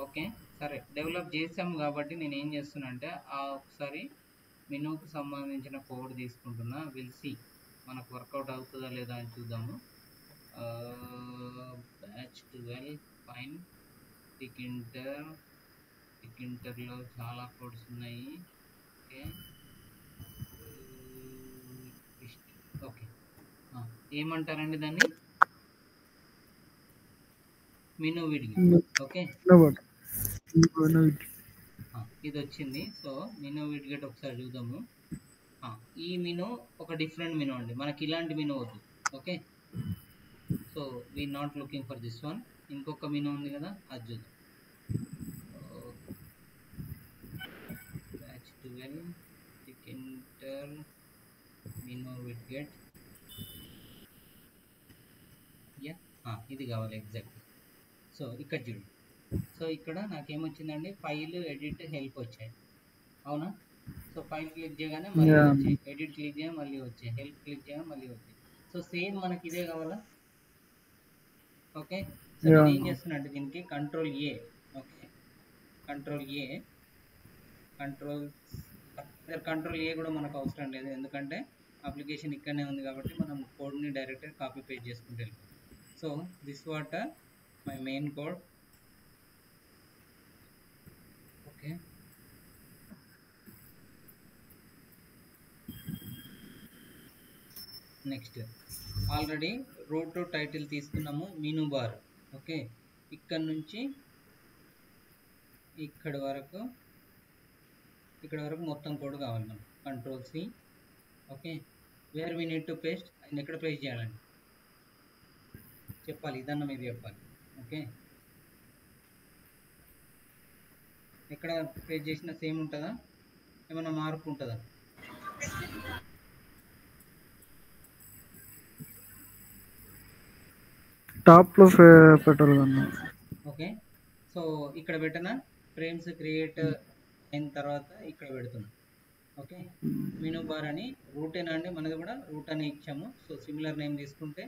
ఓకే, సరే, డెవలప్ చేసాము కాబట్టి నేను ఏం చేస్తున్నా అంటే, ఒకసారి మెనూకి సంబంధించిన కోడ్ తీసుకుంటున్నా. విల్ సి మనకు వర్కౌట్ అవుతుందా లేదా అని చూద్దాము. Batch 12 fine. టికింటర్లో చాలా కోడ్స్ ఉన్నాయి. ఓకే, ఓకే, ఏమంటారండి దాన్ని? మెనూ విడ్గెట్. ఓకే, ఇది వచ్చింది. సో మెనూ విడ్గెట్ ఒకసారి చూద్దాము. ఈ మెనూ ఒక డిఫరెంట్ మెనూ అండి, మనకి ఇలాంటి మెనూ వద్దు. Okay, so we not looking for this one. ఇంకొక మెనూ ఉంది కదా, అది చూద్దాం. Batch 12 Tkinter menu widget. Yeah, ఇది కావాలి ఎగ్జాక్ట్. సో ఇక్కడ చూడండి. సో ఇక్కడ నాకేమొచ్చిందండి, ఫైల్, ఎడిట్, హెల్ప్ వచ్చాయి. అవునా? సో ఫైల్ క్లిక్ చేయగానే మళ్ళీ వచ్చాయి, ఎడిట్ క్లిక్ చేయగానే మళ్ళీ వచ్చాయి, హెల్ప్ క్లిక్ చేయగానే మళ్ళీ వచ్చాయి. సో సేమ్ మనకి ఇదే కావాలా? ఓకే, సో నేను ఏం చేస్తున్నా అంటే దీనికి control A. Okay, control A కూడా మనకు అవసరం లేదు, ఎందుకంటే అప్లికేషన్ ఇక్కడనే ఉంది కాబట్టి మనం కోడ్ని డైరెక్ట్గా కాపీ పేస్ట్ చేసుకుంటే వెళ్ళిపోతాం. So this what my main code. Okay, next already root title తీసుకున్నాము మెనూ బార్. ఓకే, ఇక్కడ నుంచి ఇక్కడ వరకు మొత్తం కోడ్ కావాలి మనం. Control C. Okay, where we need to paste, ఆయన ఎక్కడ పేస్ట్ చేయాలండి చెప్పాలి, ఇదన్న మీద చెప్పాలి. ఓకే, ఎక్కడ పేస్ట్ చేసినా సేమ్ ఉంటుందా, ఏమైనా మార్పు ఉంటుందా? టాప్ లో పెట్టాలి కన్నా. ఓకే, సో ఇక్కడ పెట్టిన ఫ్రేమ్స్ క్రియేట్ అయిన తర్వాత ఇక్కడ పెడుతున్నా. ఓకే, మెనూ బార్ అని రూటేనా అండి, మనది కూడా రూట్ అని ఇచ్చాము. సో సిమిలర్ నేమ్ తీసుకుంటే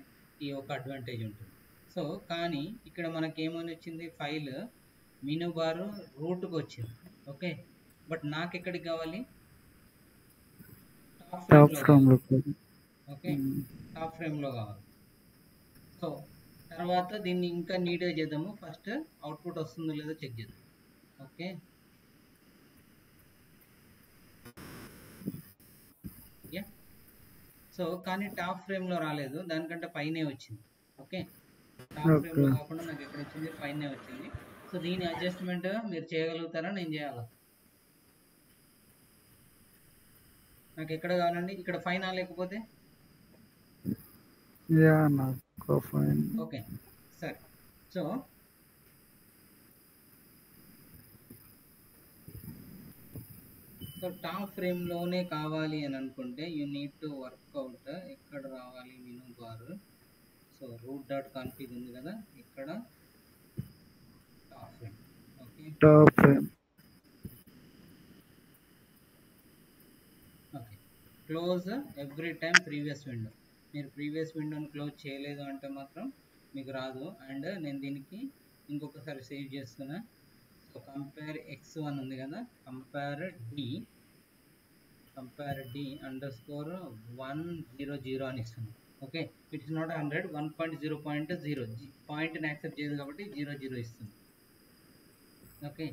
ఈ ఒక అడ్వాంటేజ్ ఉంటుంది. సో కానీ ఇక్కడ మనకి ఏమని వచ్చింది, ఫైల్ మెనూ బార్ రూట్కి వచ్చింది. ఓకే, బట్ నాకు ఎక్కడికి కావాలి, టాప్ ఫ్రేమ్ లో. ఓకే, టాప్ ఫ్రేమ్లో కావాలి. సో తర్వాత దీన్ని ఇంకా నీట్గా చేద్దాము. ఫస్ట్ అవుట్పుట్ వస్తుందో లేదో చెక్ చేద్దాం. Okay, yeah. సో కానీ టాప్ ఫ్రేమ్లో రాలేదు, దానికంటే పైనే వచ్చింది. ఓకే, టాప్ ఫ్రేమ్లో కాకుండా నాకు ఎక్కడ వచ్చింది, పైనే వచ్చింది. సో దీని అడ్జస్ట్మెంట్ మీరు చేయగలుగుతారా, నేను చేయాలా? నాకు ఎక్కడ కావాలండి, ఇక్కడ పైన లేకపోతే ఓకే సరే. సో టాప్ ఫ్రేమ్లోనే కావాలి అని అనుకుంటే యూ నీడ్ టు వర్క్అవుట్ ఎక్కడ రావాలి మెనూ బార్. సో root.config ఉంది కదా, ఇక్కడ top frame. Okay, top frame. Okay, close every time previous window. మీరు ప్రీవియస్ విండోని క్లోజ్ చేయలేదు అంటే మాత్రం మీకు రాదు. అండ్ నేను దీనికి ఇంకొకసారి సేవ్ చేస్తున్నా. సో కంపేర్ x1 ఉంది కదా, కంపేర్ d _100 అని ఇస్తున్నాం. ఓకే, ఇట్స్ నాట్ 100, 1.0.0 పాయింట్ని యాక్సెప్ట్ చేయదు కాబట్టి 00 ఇస్తుంది. Okay,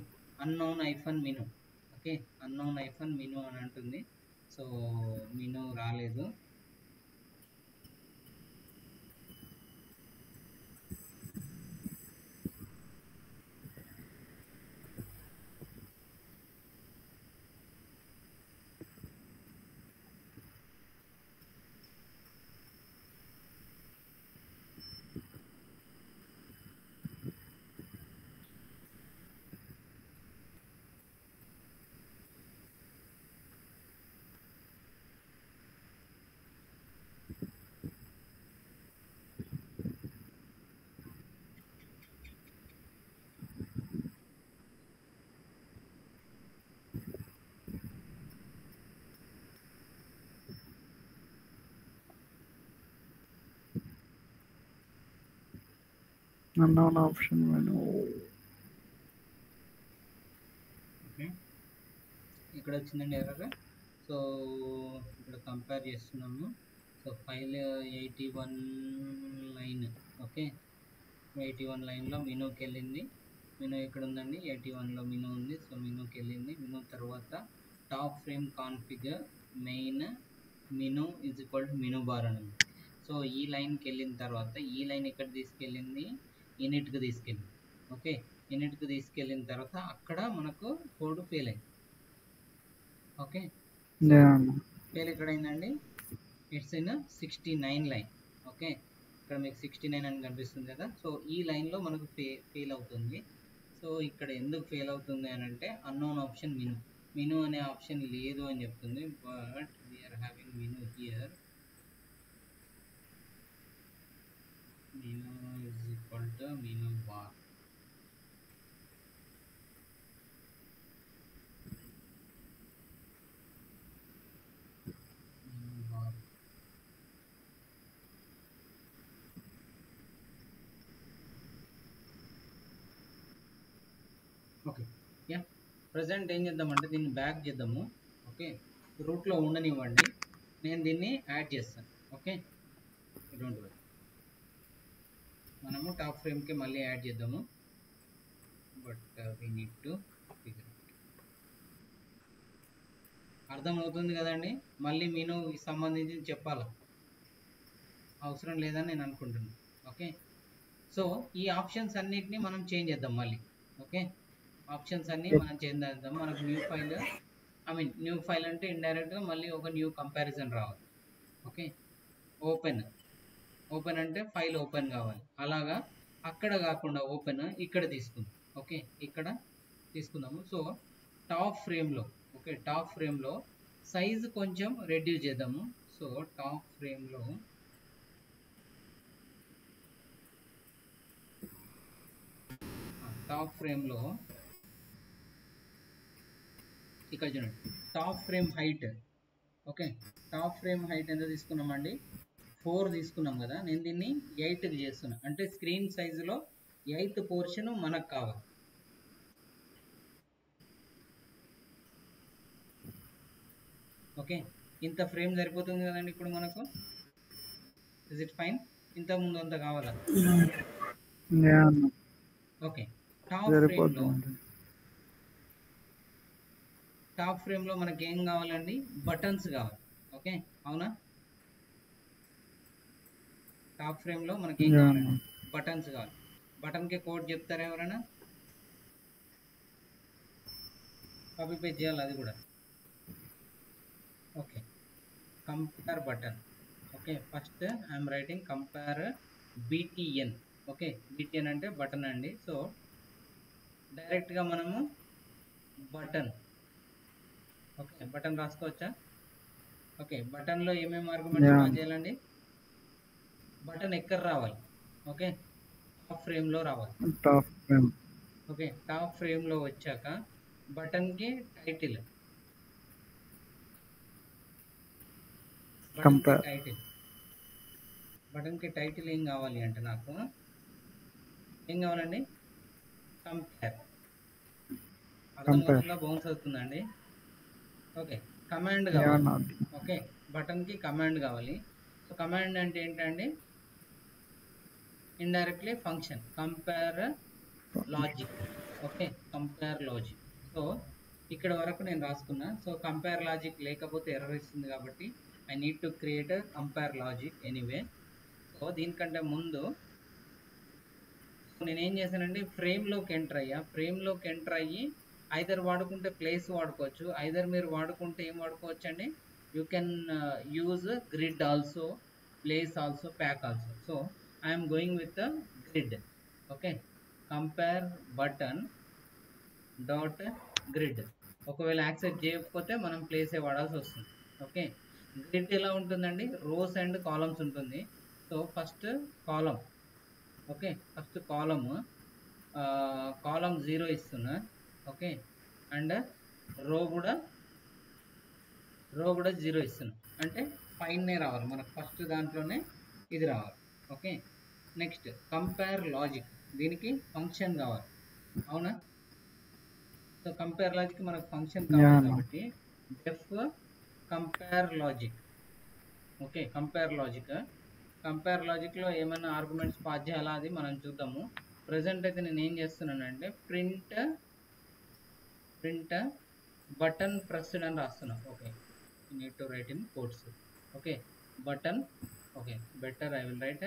unknown -menu. Okay, unknown -menu అని అంటుంది. సో మెనూ రాలేదు. Unknown option menu. ఓకే, ఇక్కడ వచ్చిందండి ఎర్రర్. సో ఇక్కడ కంపేర్ చేస్తున్నాము. So file 81 line. ఓకే, 81 లైన్లో మెనూకి వెళ్ళింది. మెనూ ఎక్కడ ఉందండి, 81లో మెనూ ఉంది. సో మెనూకి వెళ్ళింది. మెనూ తర్వాత top frame configure main menu = menu bar అని ఉంది. సో ఈ లైన్కి వెళ్ళిన తర్వాత ఈ లైన్ ఎక్కడ తీసుకెళ్ళింది, ఇనిట్కి తీసుకెళ్ళింది. ఓకే, ఇనిట్కి తీసుకెళ్ళిన తర్వాత అక్కడ మనకు కోడ్ ఫెయిల్ అయింది. ఓకే, ఫెయిల్ ఎక్కడైందండి, ఇట్స్ ఇన్ 69 లైన్. ఓకే, ఇక్కడ మీకు 69 అని కనిపిస్తుంది కదా. సో ఈ లైన్లో మనకు ఫెయిల్ అవుతుంది. సో ఇక్కడ ఎందుకు ఫెయిల్ అవుతుంది అని అంటే అన్నోన్ ఆప్షన్ మెనూ అనే ఆప్షన్ లేదు అని చెప్తుంది. But we are having menu here. Menu = menu bar. Okay, yeah. Present ఏం చేద్దామంటే దీన్ని బ్యాక్ చేద్దాము. ఓకే, రూట్లో ఉండనివ్వండి, నేను దీన్ని యాడ్ చేస్తాను. ఓకే, డోంట్ వరీ, మనము టాప్ ఫ్రేమ్కి మళ్ళీ యాడ్ చేద్దాము. But we need to figure out. అర్థమవుతుంది కదండి, మళ్ళీ మెనూకి సంబంధించి చెప్పాలా? అవసరం లేదని నేను అనుకుంటున్నాను. ఓకే, సో ఈ ఆప్షన్స్ అన్నిటిని మనం చేంజ్ చేద్దాం మళ్ళీ. ఓకే, ఆప్షన్స్ అన్ని మనం చేంజ్ చేద్దాం. మనకు న్యూ ఫైల్, న్యూ ఫైల్ అంటే ఇండైరెక్ట్గా మళ్ళీ ఒక న్యూ కంపారిజన్ రావాలి. ఓకే, ఓపెన్ అంటే ఫైల్ ఓపెన్ కావాలి. అలాగా అక్కడ కాకుండా ఓపెన్ ఇక్కడ తీసుకుందాం. ఓకే, ఇక్కడ తీసుకుందాము. సో టాప్ ఫ్రేమ్లో, ఓకే, టాప్ ఫ్రేమ్లో సైజు కొంచెం రెడ్యూస్ చేద్దాము. సో టాప్ ఫ్రేమ్లో ఇక్కడ చూడండి, top frame height. Okay, top frame height ఎంత తీసుకున్నామండి? 4 తీసుకున్నాం కదా. నేను దీన్ని 8కి చేస్తున్నా, అంటే స్క్రీన్ సైజులో 8th పోర్షన్ మనకు కావాలి. ఓకే, ఇంత ఫ్రేమ్ సరిపోతుంది కదండి ఇప్పుడు మనకు. Is it fine? ఇంత ముందు అంత కావాలా? ఓకే, టాప్ ఫ్రేమ్లో మనకి ఏం కావాలండి? బటన్స్ కావాలి. ఓకే, అవునా? టాప్ ఫ్రేమ్లో మనకి ఏం కావాలండి? బటన్స్ కావాలి. బటన్కి కోడ్ చెప్తారా ఎవరైనా? కాపీ పేస్ట్ చేయాలి అది కూడా. Okay, compare button. Okay, first I'm writing compare BTN. Okay, BTN అంటే బటన్ అండి. సో డైరెక్ట్గా మనము బటన్, ఓకే, బటన్ రాసుకోవచ్చా? ఓకే, బటన్లో ఏమేమి ఆర్గ్యుమెంట్స్ పాస్ చేయాలండి? బటన్ ఎక్కడ రావాలి? ఓకే, టాప్ ఫ్రేమ్లో రావాలి. ఓకే, టాప్ ఫ్రేమ్లో వచ్చాక బటన్కి టైటిల్, బటన్కి టైటిల్ ఏం కావాలి అంటే నాకు ఏం కావాలండి? కంపేర్. అర్థమవుతుందా? బౌన్స్ అవుతుందండి. ఓకే, కమాండ్ కావాలి. ఓకే, బటన్కి కమాండ్ కావాలి. సో కమాండ్ అంటే ఏంటండి? Indirectly function compare logic. Okay, compare logic. So ఇక్కడ వరకు నేను రాసుకున్నా. సో కంపేర్ లాజిక్ లేకపోతే ఎర్రర్ ఇస్తుంది కాబట్టి I need to create compare logic anyway. So దీనికంటే ముందు నేనేం చేశానండి? ఫ్రేమ్లోకి ఎంటర్ అయ్యా. ఫ్రేమ్లోకి ఎంటర్ అయ్యి ఐదర్ వాడుకుంటే ప్లేస్ వాడుకోవచ్చు, ఐదర్ మీరు వాడుకుంటే ఏం వాడుకోవచ్చు అండి? You can use grid also, place also, pack also. So I'm going with grid. Okay, compare button dot grid. ఒకవేళ యాక్సెప్ట్ చేయకపోతే మనం ప్లేసే వాడాల్సి వస్తుంది. ఓకే, గ్రిడ్ ఎలా ఉంటుందండి? రోస్ అండ్ కాలమ్స్ ఉంటుంది. So first column, okay, first column 0 ఇస్తున్నా. Okay, and రో కూడా 0 ఇస్తున్నా. అంటే పైనే రావాలి మనకు, ఫస్ట్ దాంట్లోనే ఇది రావాలి. Okay, next compare logic. దీనికి ఫంక్షన్ కావాలి, అవునా? సో కంపేర్ లాజిక్ మనకు ఫంక్షన్ కావాలి కాబట్టి డెఫ్ కంపేర్ లాజిక్. ఓకే, కంపేర్ లాజిక్లో ఏమైనా ఆర్గ్యుమెంట్స్ పాస్ చేయాలా అది మనం చూద్దాము. ప్రజెంట్ అయితే నేను ఏం చేస్తున్నానంటే ప్రింట్ బటన్ ప్రెస్డ్ అని రాస్తున్నా. Okay, need to right in codes. Okay, button. Okay, better I will write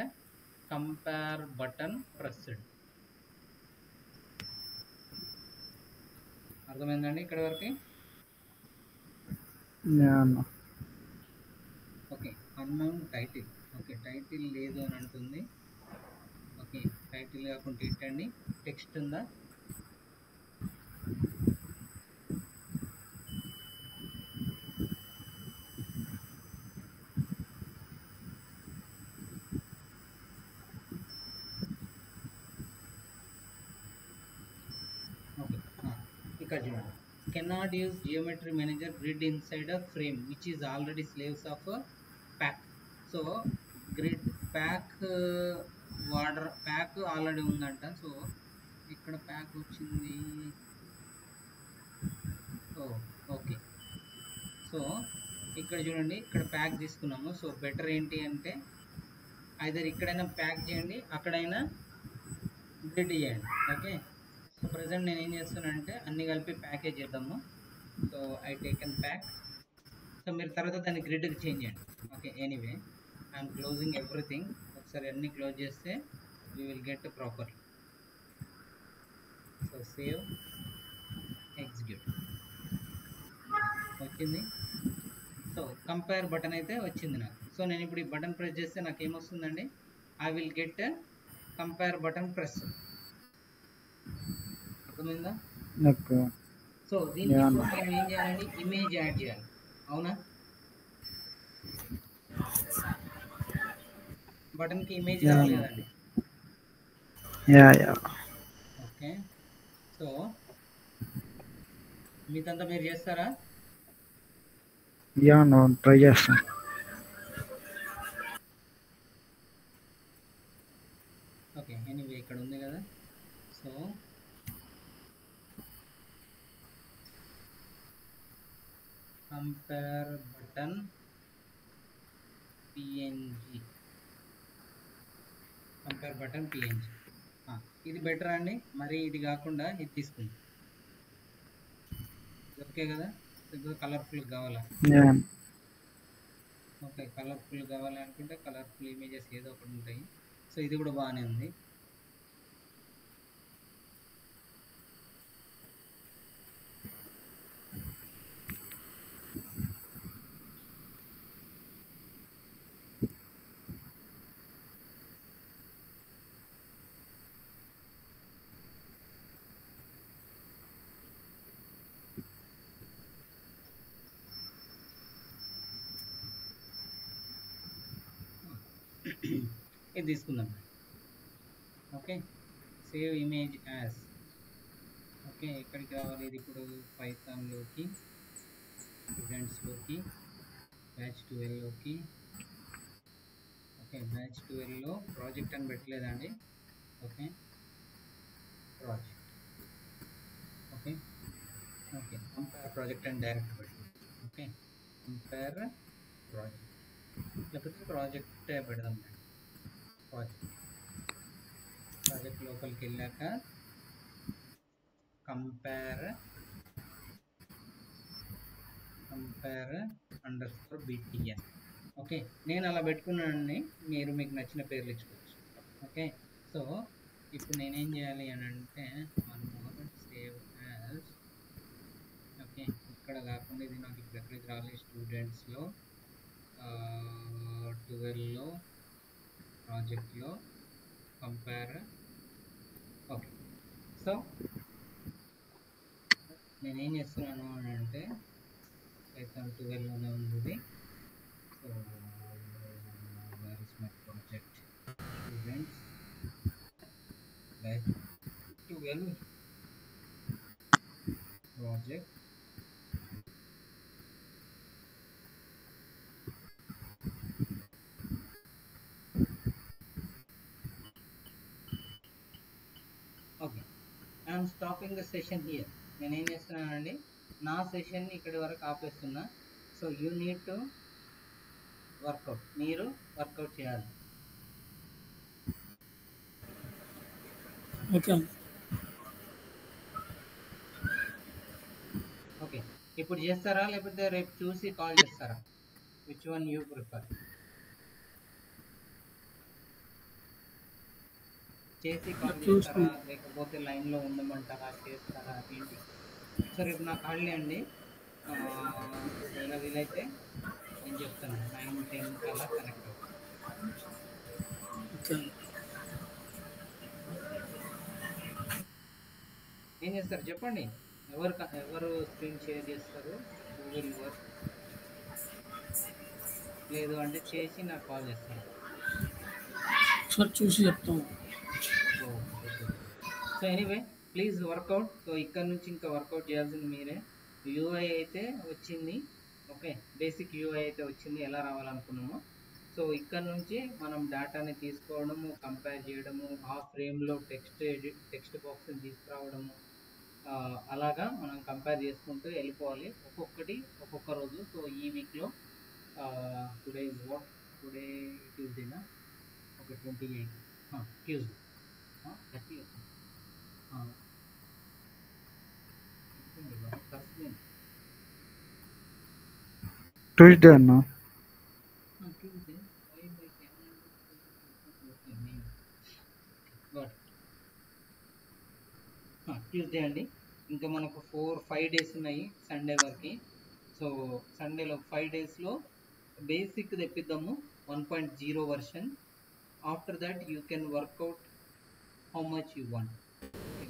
compare button pressed. అర్థమైందండి ఇక్కడ వరకు? Okay, unknown title. Okay, title లేదు అని అంటుంది. ఓకే, టైటిల్ కాకుండా ఇట్టండి. టెక్స్ట్ ఉందా? ఓకే, ఇక్కడ చూడండి. Cannot use geometry manager grid inside a frame which is already slaves of a pack. So grid pack pack already ఉందంట. సో ఇక్కడ ప్యాక్ వచ్చింది. ఓకే, సో ఇక్కడ చూడండి, ఇక్కడ ప్యాక్ తీసుకున్నాము. సో బెటర్ ఏంటి అంటే ఐదర్ ఇక్కడైనా ప్యాక్ చేయండి, అక్కడైనా గ్రిడ్ చేయండి. ఓకే, సో ప్రజెంట్ నేను ఏం చేస్తున్నానంటే అన్ని కలిపి ప్యాకేజ్ చేద్దాము. So I taken pack. So మీరు తర్వాత దాన్ని గ్రిడ్కి చేంజ్ చేయండి. Okay, anyway I'm closing everything. ఒకసారి అన్ని క్లోజ్ చేస్తే we will get properly. So save, execute వచ్చింది. సో కంపేర్ బటన్ అయితే వచ్చింది నాకు. సో నేను ఇప్పుడు ఈ బటన్ ప్రెస్ చేస్తే నాకు ఏమొస్తుందండి, I will get compare button press. అర్థమైందా? సో దీనికి ఇప్పుడు మనం ఏం చేయాలండి, ఇమేజ్ యాడ్ చేయాలి. అవునా? బటన్కి ఇమేజ్ కావాలి కదండి. ఓకే, సో మీతంతా మీరు చేస్తారా? ట్రై చేస్తాను. ఓకే, ఎనీవే ఇక్కడ ఉంది కదా. So compare button PNG, compare button PNG. ఇది బెటర్ అండి, మరి ఇది కాకుండా ఇది తీసుకుంది. ఓకే కదా? కలర్ఫుల్ కావాలా? ఓకే, కలర్ఫుల్ కావాలి అనుకుంటే కలర్ఫుల్ ఇమేజెస్ ఏదో ఒకటి ఉంటాయి. సో ఇది కూడా బాగానే ఉంది. ఇది తీసుకుందాం. Okay, save image as. Okay, ఎక్కడికి రావాలి ఇది ఇప్పుడు? పైథాన్లోకి, స్టూడెంట్స్లోకి, బ్యాచ్ 12లోకి. ఓకే, బ్యాచ్ 12లో ప్రాజెక్ట్ అని పెట్టలేదండి. Okay, project. Okay okay, compare project అని డైరెక్ట్ పెట్టండి. ఓకే, కంపేర్ ప్రాజెక్ట్, లేకపోతే ప్రాజెక్ట్ పెడదాం. ప్రాజెక్ట్ లోపలికి వెళ్ళాక కంపేర్ _btn. ఓకే, నేను అలా పెట్టుకున్నానని మీరు మీకు నచ్చిన పేర్లు ఇచ్చుకోవచ్చు. ఓకే, సో ఇప్పుడు నేనేం చేయాలి అని అంటే సేవ్ యాజ్. ఓకే, ఇక్కడ కాకుండా ఇది నాకు ఇప్పుడు ఎక్కడికి రావాలి, స్టూడెంట్స్లో 12లో ప్రాజెక్ట్లో కంపేర్. ఓకే, సో నేనేం చేస్తున్నాను అని అంటే పైథాన్ 12లోనే ఉంది. So where is my project, students batch 12 project. Okay, I'm stopping the session here. నేను ఏం చేస్తున్నానండి, నా సెషన్ని ఇక్కడి వరకు ఆపేస్తున్నా. So you need to work out, మీరు వర్కౌట్ చేయాలి. ఓకే ఓకే, ఇప్పుడు చేస్తారా లేకపోతే రేపు చూసి కాల్ చేస్తారా? Which one you prefer? చేసి కాల్ చేస్తారా లేకపోతే లైన్లో ఉండమంటారా, చేస్తారా, ఏంటి? సో రేపు నాకు హాలిడే అండి. ఒకవేళ వీలైతే నేను చెప్తాను 9-10 కల్లా కనెక్ట్ అవుతాను. ఏం చేస్తారు చెప్పండి, ఎవరు స్క్రీన్ షేర్ చేస్తారు? గూగుల్ వర్క్ లేదు అంటే చేసి నాకు కాల్ చేస్తాను. చూసి చెప్తాము. So anyway please work out. So ఇక్కడ నుంచి ఇంకా వర్కౌట్ చేయాల్సింది మీరే. యూఐ అయితే వచ్చింది. ఓకే, బేసిక్ యూఐ అయితే వచ్చింది, ఎలా రావాలనుకున్నామో. సో ఇక్కడ నుంచి మనం డేటాని తీసుకోవడము, కంపేర్ చేయడము, ఆ ఫ్రేమ్లో టెక్స్ట్ బాక్స్ని తీసుకురావడము, అలాగా మనం కంపేర్ చేసుకుంటూ వెళ్ళిపోవాలి ఒక్కొక్కటి ఒక్కొక్క రోజు. సో ఈ వీక్లో టుడే ఇస్ వాట్, టుడే ట్యూస్డేనా? ఓకే, 28 ట్యూస్డే 30 ట్యూస్డే అన్న. ట్యూస్డే ట్యూస్డే అండి. ఇంకా మనకు 4-5 డేస్ ఉన్నాయి సండే వరకు. సో సండేలో 5 డేస్లో బేసిక్ తెప్పిద్దాము 1.0 version. After that you can work out how much you want.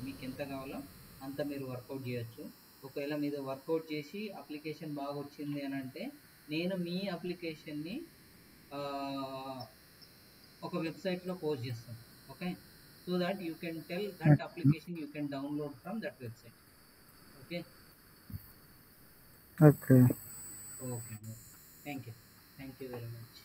మీకు ఎంత కావాలో అంత మీరు వర్కౌట్ చేయొచ్చు. ఒకవేళ మీరు వర్కౌట్ చేసి అప్లికేషన్ బాగా వచ్చింది అని అంటే నేను మీ అప్లికేషన్ని ఒక వెబ్సైట్లో పోస్ట్ చేస్తాను. Okay, so that you can tell that application you can download from that website. Okay okay. Okay, thank you very much.